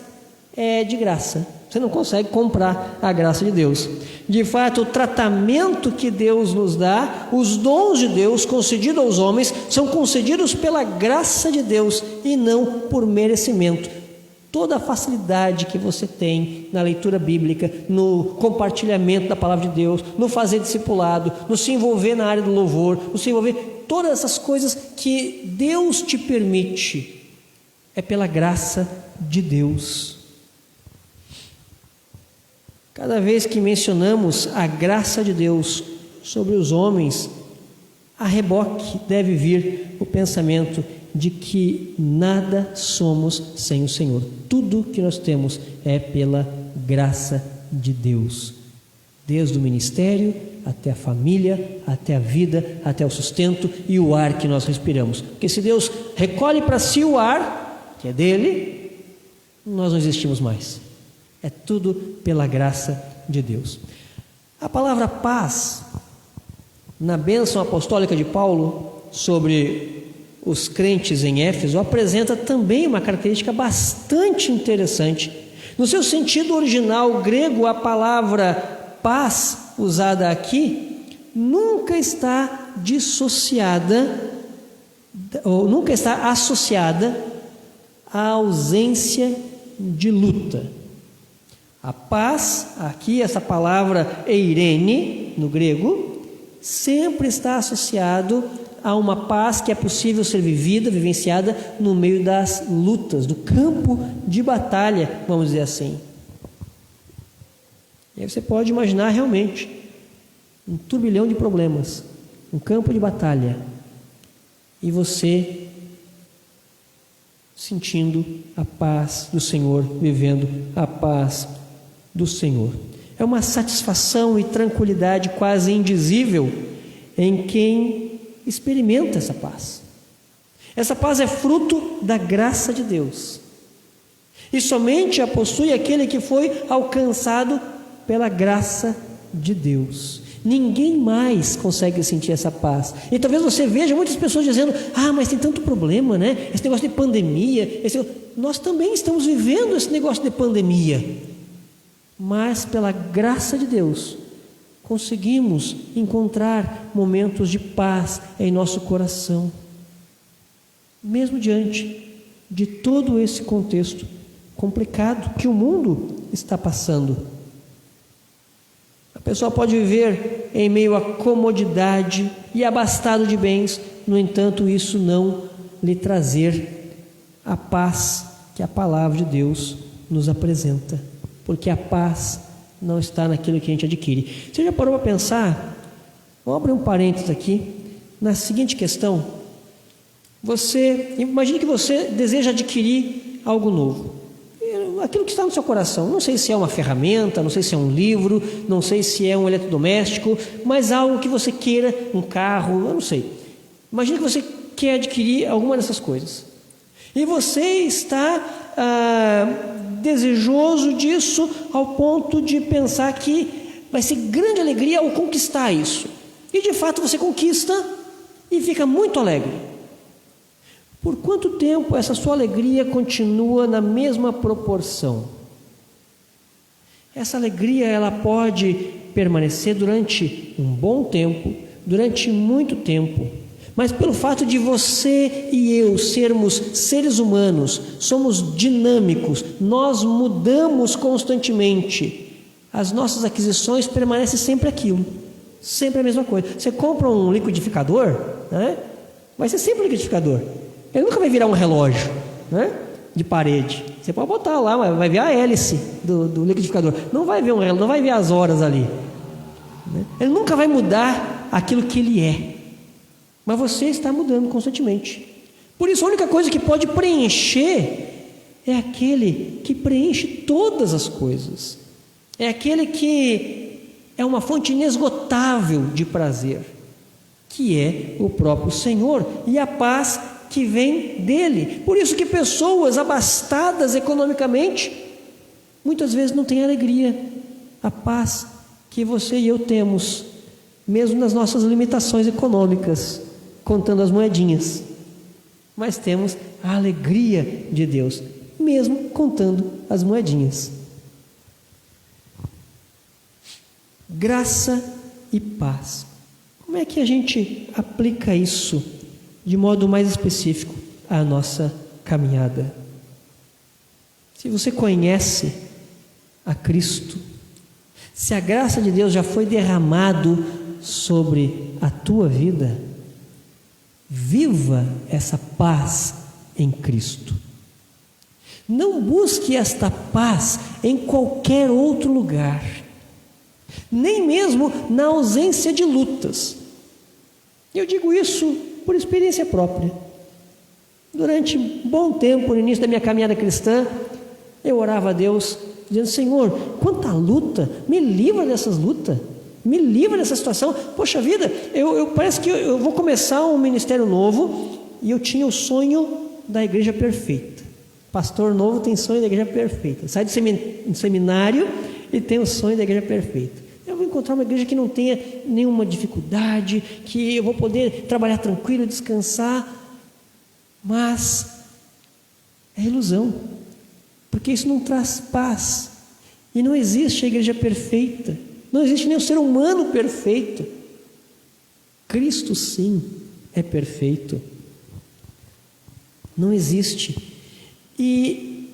é de graça. Você não consegue comprar a graça de Deus. De fato, o tratamento que Deus nos dá, os dons de Deus concedidos aos homens, são concedidos pela graça de Deus e não por merecimento. Toda a facilidade que você tem na leitura bíblica, no compartilhamento da palavra de Deus, no fazer discipulado, no se envolver na área do louvor, no se envolver, todas essas coisas que Deus te permite, é pela graça de Deus. Cada vez que mencionamos a graça de Deus sobre os homens, a reboque deve vir o pensamento de que nada somos sem o Senhor. Tudo que nós temos é pela graça de Deus. Desde o ministério, até a família, até a vida, até o sustento e o ar que nós respiramos. Porque se Deus recolhe para si o ar, que é dele, nós não existimos mais. É tudo pela graça de Deus. A palavra paz, na bênção apostólica de Paulo sobre os crentes em Éfeso, apresenta também uma característica bastante interessante. No seu sentido original grego, a palavra paz, usada aqui, nunca está dissociada, ou nunca está associada à ausência de luta. A paz, aqui essa palavra eirene, no grego, sempre está associado a uma paz que é possível ser vivida, vivenciada no meio das lutas, do campo de batalha, vamos dizer assim. E aí você pode imaginar realmente um turbilhão de problemas, um campo de batalha, e você sentindo a paz do Senhor, vivendo a paz do Senhor. É uma satisfação e tranquilidade quase indizível em quem experimenta essa paz. Essa paz é fruto da graça de Deus, e somente a possui aquele que foi alcançado pela graça de Deus. Ninguém mais consegue sentir essa paz. E talvez você veja muitas pessoas dizendo: mas tem tanto problema, né? Esse negócio de pandemia, nós também estamos vivendo esse negócio de pandemia, mas pela graça de Deus conseguimos encontrar momentos de paz em nosso coração, mesmo diante de todo esse contexto complicado que o mundo está passando. A pessoa pode viver em meio à comodidade e abastado de bens, no entanto, isso não lhe trazer a paz que a palavra de Deus nos apresenta, porque a paz não está naquilo que a gente adquire. Você já parou para pensar? Vamos abrir um parênteses aqui, na seguinte questão. Imagine que você deseja adquirir algo novo, aquilo que está no seu coração. Não sei se é uma ferramenta, não sei se é um livro, não sei se é um eletrodoméstico, mas algo que você queira, um carro, eu não sei. Imagine que você quer adquirir alguma dessas coisas, e você está desejoso disso ao ponto de pensar que vai ser grande alegria ao conquistar isso. E de fato você conquista e fica muito alegre. Por quanto tempo essa sua alegria continua na mesma proporção? Essa alegria ela pode permanecer durante um bom tempo, durante muito tempo, mas pelo fato de você e eu sermos seres humanos, somos dinâmicos, nós mudamos constantemente, as nossas aquisições permanecem sempre aquilo, sempre a mesma coisa. Você compra um liquidificador, né? Vai ser sempre um liquidificador, ele nunca vai virar um relógio, né? De parede. Você pode botar lá, mas vai ver a hélice do liquidificador, não vai ver um relógio, não vai ver as horas ali, né? Ele nunca vai mudar aquilo que ele é, mas você está mudando constantemente. Por isso a única coisa que pode preencher é aquele que preenche todas as coisas, é aquele que é uma fonte inesgotável de prazer, que é o próprio Senhor e a paz que vem dele. Por isso que pessoas abastadas economicamente muitas vezes não têm alegria, a paz que você e eu temos, mesmo nas nossas limitações econômicas, contando as moedinhas, mas temos a alegria de Deus, mesmo contando as moedinhas. Graça e paz. Como é que a gente aplica isso de modo mais específico à nossa caminhada? Se você conhece a Cristo, se a graça de Deus já foi derramado sobre a tua vida, viva essa paz em Cristo. Não busque esta paz em qualquer outro lugar, nem mesmo na ausência de lutas. Eu digo isso por experiência própria. Durante um bom tempo, no início da minha caminhada cristã, eu orava a Deus, dizendo: Senhor, quanta luta, me livra dessas lutas, me livra dessa situação. Poxa vida, parece que eu vou começar um ministério novo, e eu tinha o sonho da igreja perfeita. Pastor novo tem sonho da igreja perfeita, sai do seminário e tem o sonho da igreja perfeita. Eu vou encontrar uma igreja que não tenha nenhuma dificuldade, que eu vou poder trabalhar tranquilo, descansar. Mas é ilusão, porque isso não traz paz. E não existe a igreja perfeita, não existe nenhum ser humano perfeito. Cristo sim é perfeito, não existe. E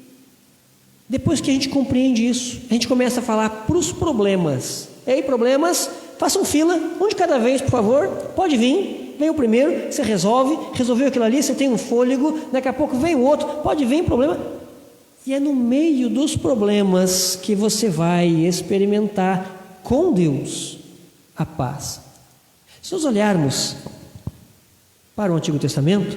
depois que a gente compreende isso, a gente começa a falar para os problemas. Ei, problemas, façam fila, um de cada vez, por favor, pode vir, vem o primeiro, você resolveu aquilo ali, você tem um fôlego, daqui a pouco vem o outro, pode vir problema. E é no meio dos problemas que você vai experimentar com Deus a paz. Se nós olharmos para o Antigo Testamento,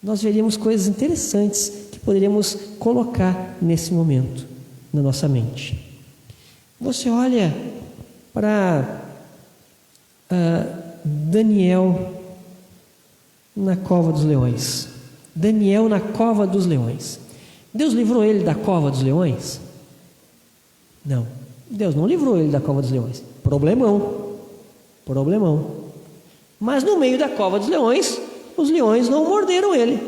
nós veríamos coisas interessantes que poderíamos colocar nesse momento na nossa mente. Você olha para Daniel na cova dos leões. Daniel na cova dos leões. Deus livrou ele da cova dos leões? Não, Deus não livrou ele da cova dos leões. Problemão. Mas no meio da cova dos leões, os leões não morderam ele.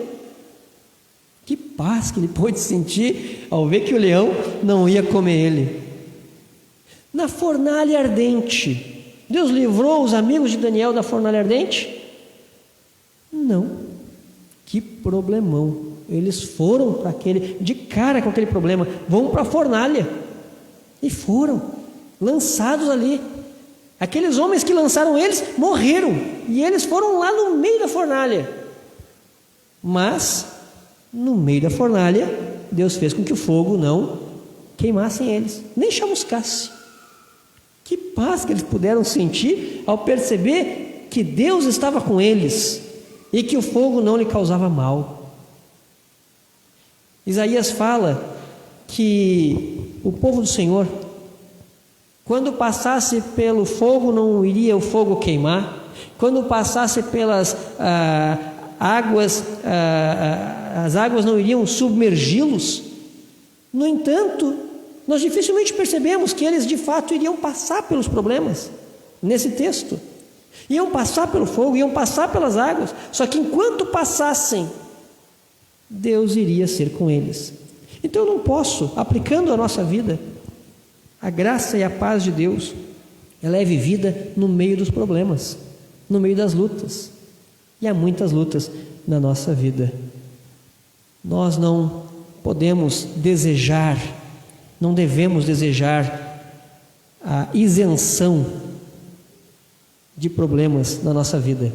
Que paz que ele pôde sentir ao ver que o leão não ia comer ele. Na fornalha ardente, Deus livrou os amigos de Daniel da fornalha ardente? Não. Que problemão. Eles foram para de cara com aquele problema, vão para a fornalha, e foram lançados ali. Aqueles homens que lançaram eles morreram, e eles foram lá no meio da fornalha. Mas no meio da fornalha, Deus fez com que o fogo não queimasse eles, nem chamuscasse. Que paz que eles puderam sentir ao perceber que Deus estava com eles e que o fogo não lhe causava mal. Isaías fala que o povo do Senhor, quando passasse pelo fogo, não iria o fogo queimar. Quando passasse pelas águas, as águas não iriam submergi-los. No entanto, nós dificilmente percebemos que eles de fato iriam passar pelos problemas nesse texto. Iam passar pelo fogo, iam passar pelas águas. Só que enquanto passassem, Deus iria ser com eles. Então eu não posso, aplicando a nossa vida, A graça e a paz de Deus, ela é vivida no meio dos problemas, no meio das lutas. E há muitas lutas na nossa vida. Nós não podemos desejar, não devemos desejar a isenção de problemas na nossa vida.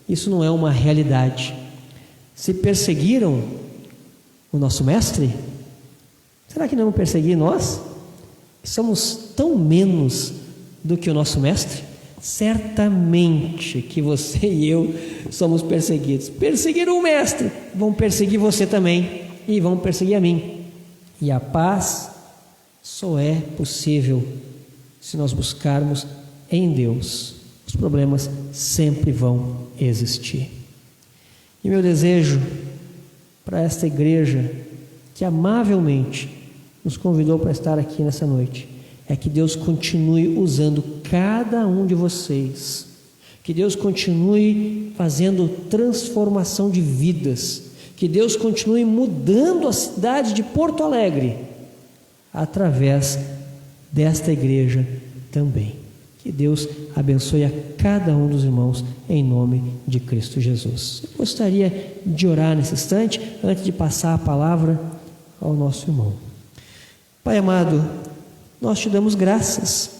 Isso não é uma realidade. Se perseguiram o nosso mestre, será que não vão perseguir nós? Somos tão menos do que o nosso mestre? Certamente que você e eu somos perseguidos. Perseguiram o mestre, vão perseguir você também, e vão perseguir a mim. E a paz só é possível se nós buscarmos em Deus. Os problemas sempre vão existir. E meu desejo para esta igreja, que amavelmente nos convidou para estar aqui nessa noite, é que Deus continue usando cada um de vocês, que Deus continue fazendo transformação de vidas, que Deus continue mudando a cidade de Porto Alegre através desta igreja também. Que Deus abençoe a cada um dos irmãos em nome de Cristo Jesus. Eu gostaria de orar nesse instante, antes de passar a palavra ao nosso irmão. Pai amado, nós te damos graças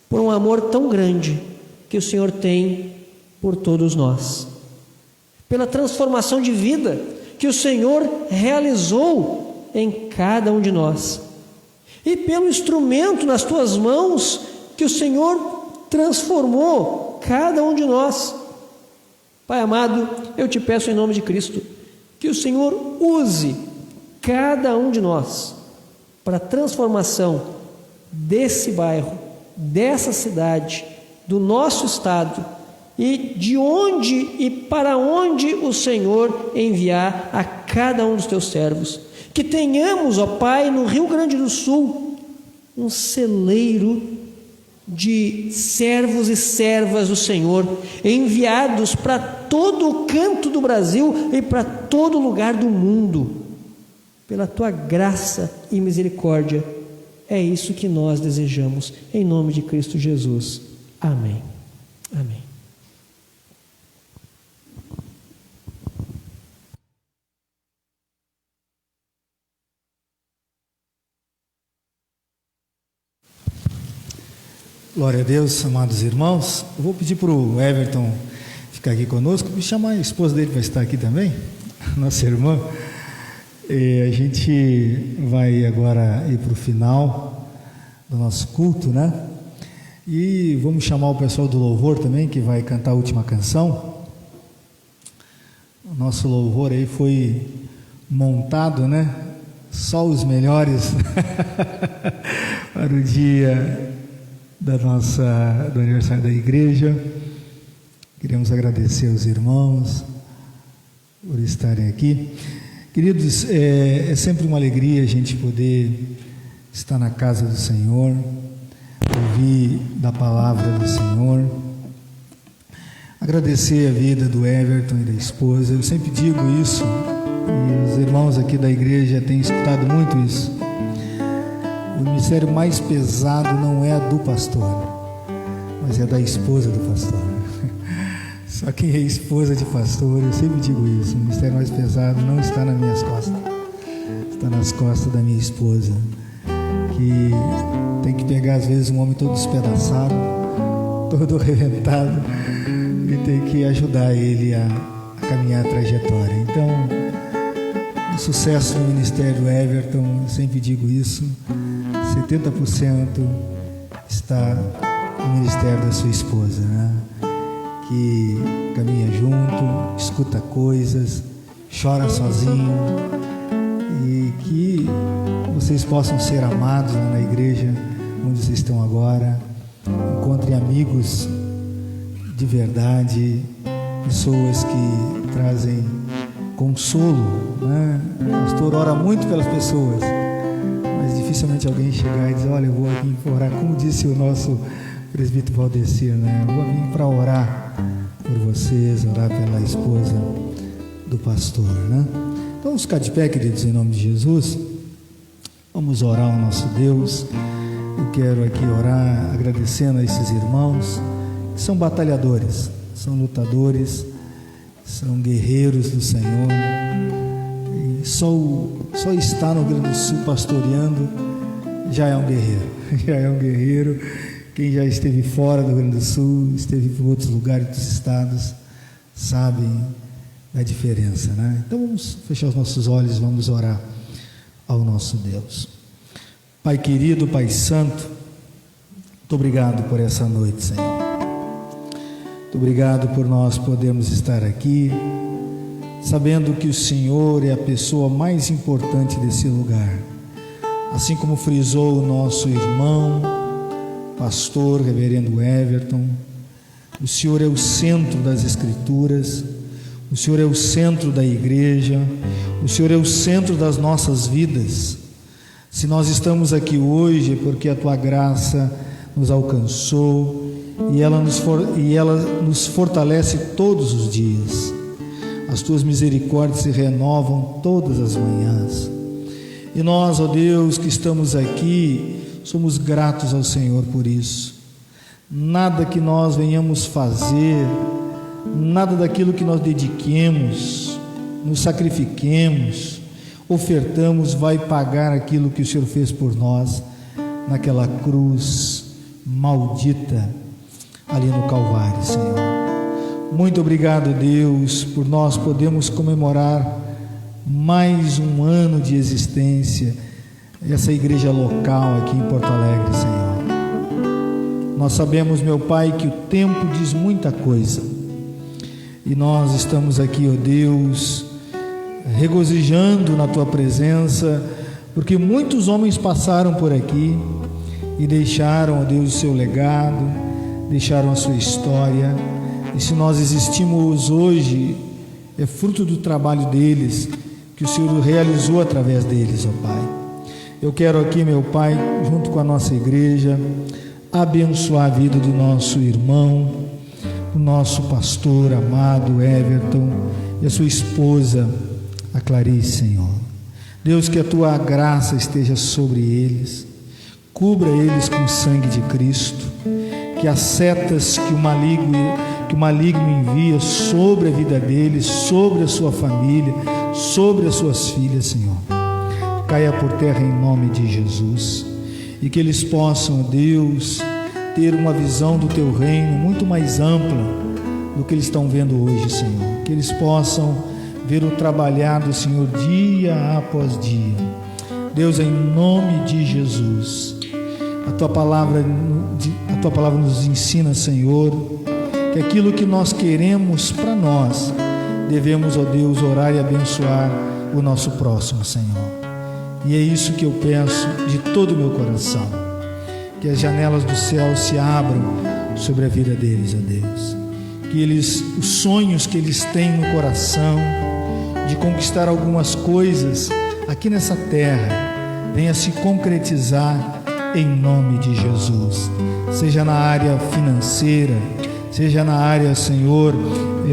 por um amor tão grande que o Senhor tem por todos nós, pela transformação de vida que o Senhor realizou em cada um de nós, e pelo instrumento nas tuas mãos que o Senhor transformou cada um de nós. Pai amado, eu te peço em nome de Cristo, que o Senhor use cada um de nós para a transformação desse bairro, dessa cidade, do nosso estado, e de onde e para onde o Senhor enviar a cada um dos teus servos. Que tenhamos, ó Pai, no Rio Grande do Sul, um celeiro de servos e servas do Senhor, enviados para todo o canto do Brasil e para todo lugar do mundo, pela tua graça e misericórdia. É isso que nós desejamos, em nome de Cristo Jesus. Amém. Amém. Glória a Deus, amados irmãos. Eu vou pedir para o Everton ficar aqui conosco, e chamar a esposa dele para estar aqui também, nossa irmã. E a gente vai agora ir para o final do nosso culto, né? E vamos chamar o pessoal do louvor também, que vai cantar a última canção. O nosso louvor aí foi montado, né? Só os melhores para o dia do aniversário da igreja. Queremos agradecer aos irmãos por estarem aqui. Queridos, é sempre uma alegria a gente poder estar na casa do Senhor, ouvir da palavra do Senhor, agradecer a vida do Everton e da esposa. Eu sempre digo isso, e os irmãos aqui da igreja têm escutado muito isso. O ministério mais pesado não é a do pastor, mas é da esposa do pastor. Só quem é esposa de pastor, eu sempre digo isso, o ministério mais pesado não está nas minhas costas, está nas costas da minha esposa, que tem que pegar às vezes um homem todo despedaçado, todo arrebentado, e tem que ajudar ele a caminhar a trajetória. Então, o sucesso no ministério Everton, eu sempre digo isso, 70% está no ministério da sua esposa, né? Que caminha junto, escuta coisas, chora sozinho, e que vocês possam ser amados lá na igreja onde vocês estão agora, encontrem amigos de verdade, pessoas que trazem consolo, né? O pastor ora muito pelas pessoas, mas dificilmente alguém chegar e dizer: olha, eu vou aqui orar, como disse o nosso presbítero Valdecir, né? Eu vou vir para orar por vocês, orar pela esposa do pastor, né? Então vamos ficar de pé, queridos, em nome de Jesus. Vamos orar ao nosso Deus. Eu quero aqui orar agradecendo a esses irmãos que são batalhadores, são lutadores, são guerreiros do Senhor. E só estar no Rio Grande do Sul pastoreando já é um guerreiro, já é um guerreiro. Quem já esteve fora do Rio Grande do Sul, esteve em outros lugares dos estados, sabem da diferença, né? Então vamos fechar os nossos olhos e vamos orar ao nosso Deus. Pai querido, Pai santo, muito obrigado por essa noite, Senhor. Muito obrigado por nós podermos estar aqui, sabendo que o Senhor é a pessoa mais importante desse lugar. Assim como frisou o nosso irmão, pastor, reverendo Everton, o Senhor é o centro das Escrituras, o Senhor é o centro da igreja, o Senhor é o centro das nossas vidas. Se nós estamos aqui hoje é porque a Tua graça nos alcançou e ela nos fortalece todos os dias. As Tuas misericórdias se renovam todas as manhãs. E nós, ó Deus, que estamos aqui, somos gratos ao Senhor por isso. Nada que nós venhamos fazer, nada daquilo que nós dediquemos, nos sacrifiquemos, ofertamos, vai pagar aquilo que o Senhor fez por nós naquela cruz maldita ali no Calvário, Senhor. Muito obrigado, Deus, por nós podermos comemorar mais um ano de existência, essa igreja local aqui em Porto Alegre, Senhor. Nós sabemos, meu Pai, que o tempo diz muita coisa, e nós estamos aqui, ó Deus, regozijando na Tua presença, porque muitos homens passaram por aqui e deixaram, ó Deus, o seu legado, deixaram a sua história, e se nós existimos hoje, é fruto do trabalho deles, que o Senhor realizou através deles, ó Pai. Eu quero aqui, meu Pai, junto com a nossa igreja, abençoar a vida do nosso irmão, o nosso pastor amado Everton e a sua esposa, a Clarice, Senhor. Deus, que a Tua graça esteja sobre eles, cubra eles com o sangue de Cristo, que as setas que o maligno envia sobre a vida deles, sobre a sua família, sobre as suas filhas, Senhor, caia por terra em nome de Jesus, e que eles possam, Deus, ter uma visão do Teu reino muito mais ampla do que eles estão vendo hoje, Senhor, que eles possam ver o trabalhar do Senhor dia após dia. Deus, em nome de Jesus, a Tua palavra nos ensina, Senhor, que aquilo que nós queremos para nós, devemos, ó Deus, orar e abençoar o nosso próximo, Senhor. E é isso que eu peço de todo o meu coração, que as janelas do céu se abram sobre a vida deles, ó Deus, que os sonhos que eles têm no coração de conquistar algumas coisas aqui nessa terra venha se concretizar em nome de Jesus, seja na área financeira, seja na área, Senhor,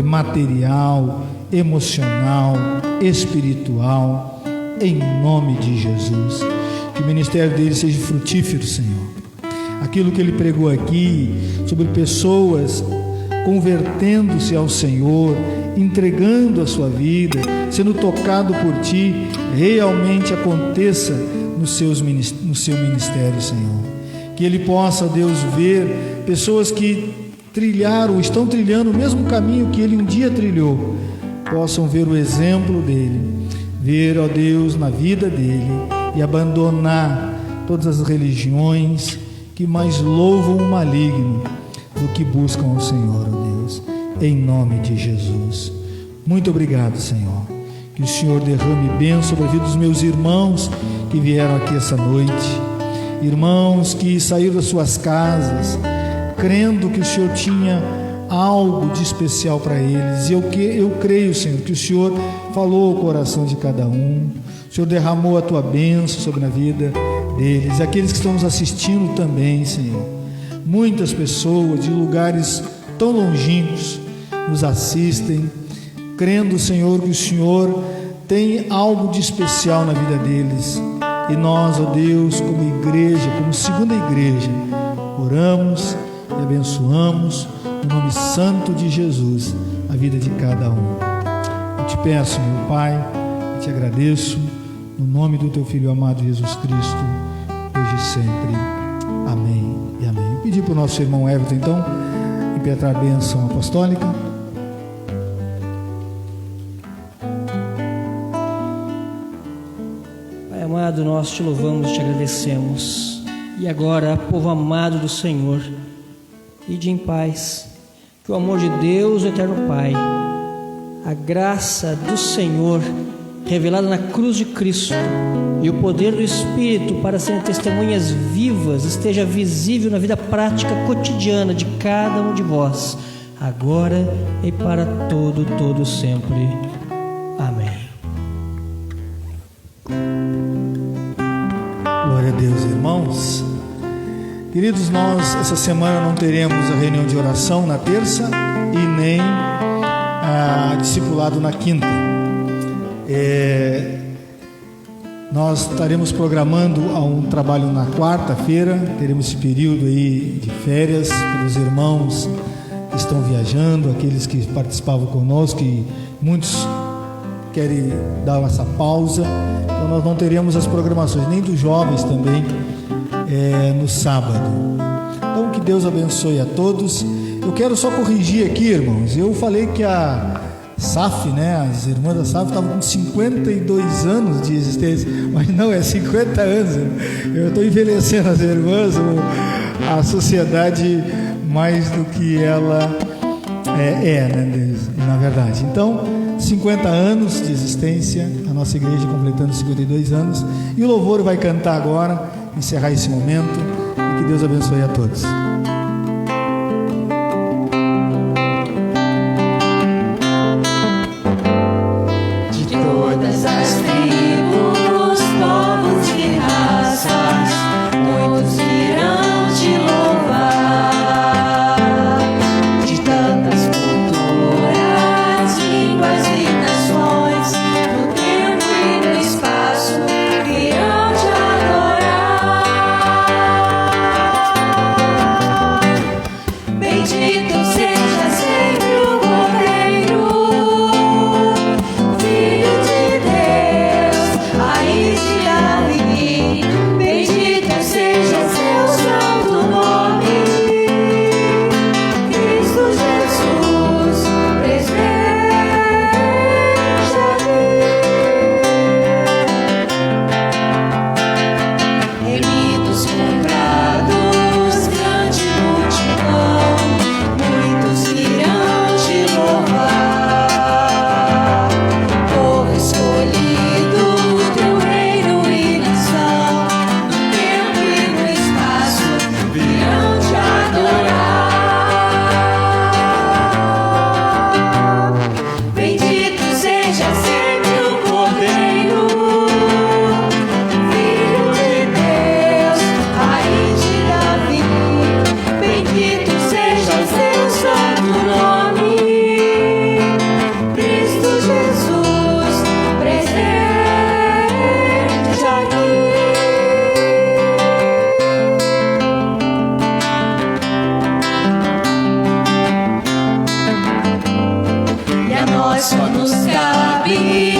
material, emocional, espiritual, em nome de Jesus. Que o ministério dele seja frutífero, Senhor. Aquilo que ele pregou aqui sobre pessoas convertendo-se ao Senhor, entregando a sua vida, sendo tocado por Ti, realmente aconteça no seu ministério, Senhor. Que ele possa, Deus, ver pessoas que estão trilhando o mesmo caminho que ele um dia trilhou, possam ver o exemplo dele, ver, ó Deus, na vida dele, e abandonar todas as religiões que mais louvam o maligno do que buscam ao Senhor, ó Deus, em nome de Jesus. Muito obrigado, Senhor. Que o Senhor derrame bênção sobre a vida dos meus irmãos que vieram aqui essa noite, irmãos que saíram das suas casas crendo que o Senhor tinha algo de especial para eles, e eu creio, Senhor, que o Senhor falou ao coração de cada um, o Senhor derramou a Tua bênção sobre a vida deles, aqueles que estão nos assistindo também, Senhor. Muitas pessoas de lugares tão longínquos nos assistem, crendo, Senhor, que o Senhor tem algo de especial na vida deles, E nós, ó Deus, como igreja, como segunda igreja, oramos e abençoamos no nome santo de Jesus a vida de cada um. Eu te peço, meu Pai, e te agradeço no nome do teu Filho amado Jesus Cristo, hoje e sempre. Amém e amém. Eu pedi para o nosso irmão Everton, então, impetrar a bênção apostólica. Pai amado, nós te louvamos e te agradecemos. E agora, povo amado do Senhor, ide em paz. Que o amor de Deus, o eterno Pai, a graça do Senhor revelada na cruz de Cristo e o poder do Espírito para serem testemunhas vivas esteja visível na vida prática cotidiana de cada um de vós, agora e para todo sempre. Amém. Glória a Deus, irmãos. Queridos, nós essa semana não teremos a reunião de oração na terça e nem a discipulado na quinta. Nós estaremos programando um trabalho na quarta-feira. Teremos esse período aí de férias para os irmãos que estão viajando, aqueles que participavam conosco, e muitos querem dar essa pausa. Então nós não teremos as programações, nem dos jovens também, no sábado. Então que Deus abençoe a todos. Eu quero só corrigir aqui, irmãos. Eu falei que a SAF, né, as irmãs da SAF estavam com 52 anos de existência, mas não, é 50 anos. Eu estou envelhecendo as irmãs, a sociedade, mais do que ela né, na verdade. Então, 50 anos de existência, a nossa igreja completando 52 anos, e o louvor vai cantar agora, encerrar esse momento, e que Deus abençoe a todos. Só nos cabe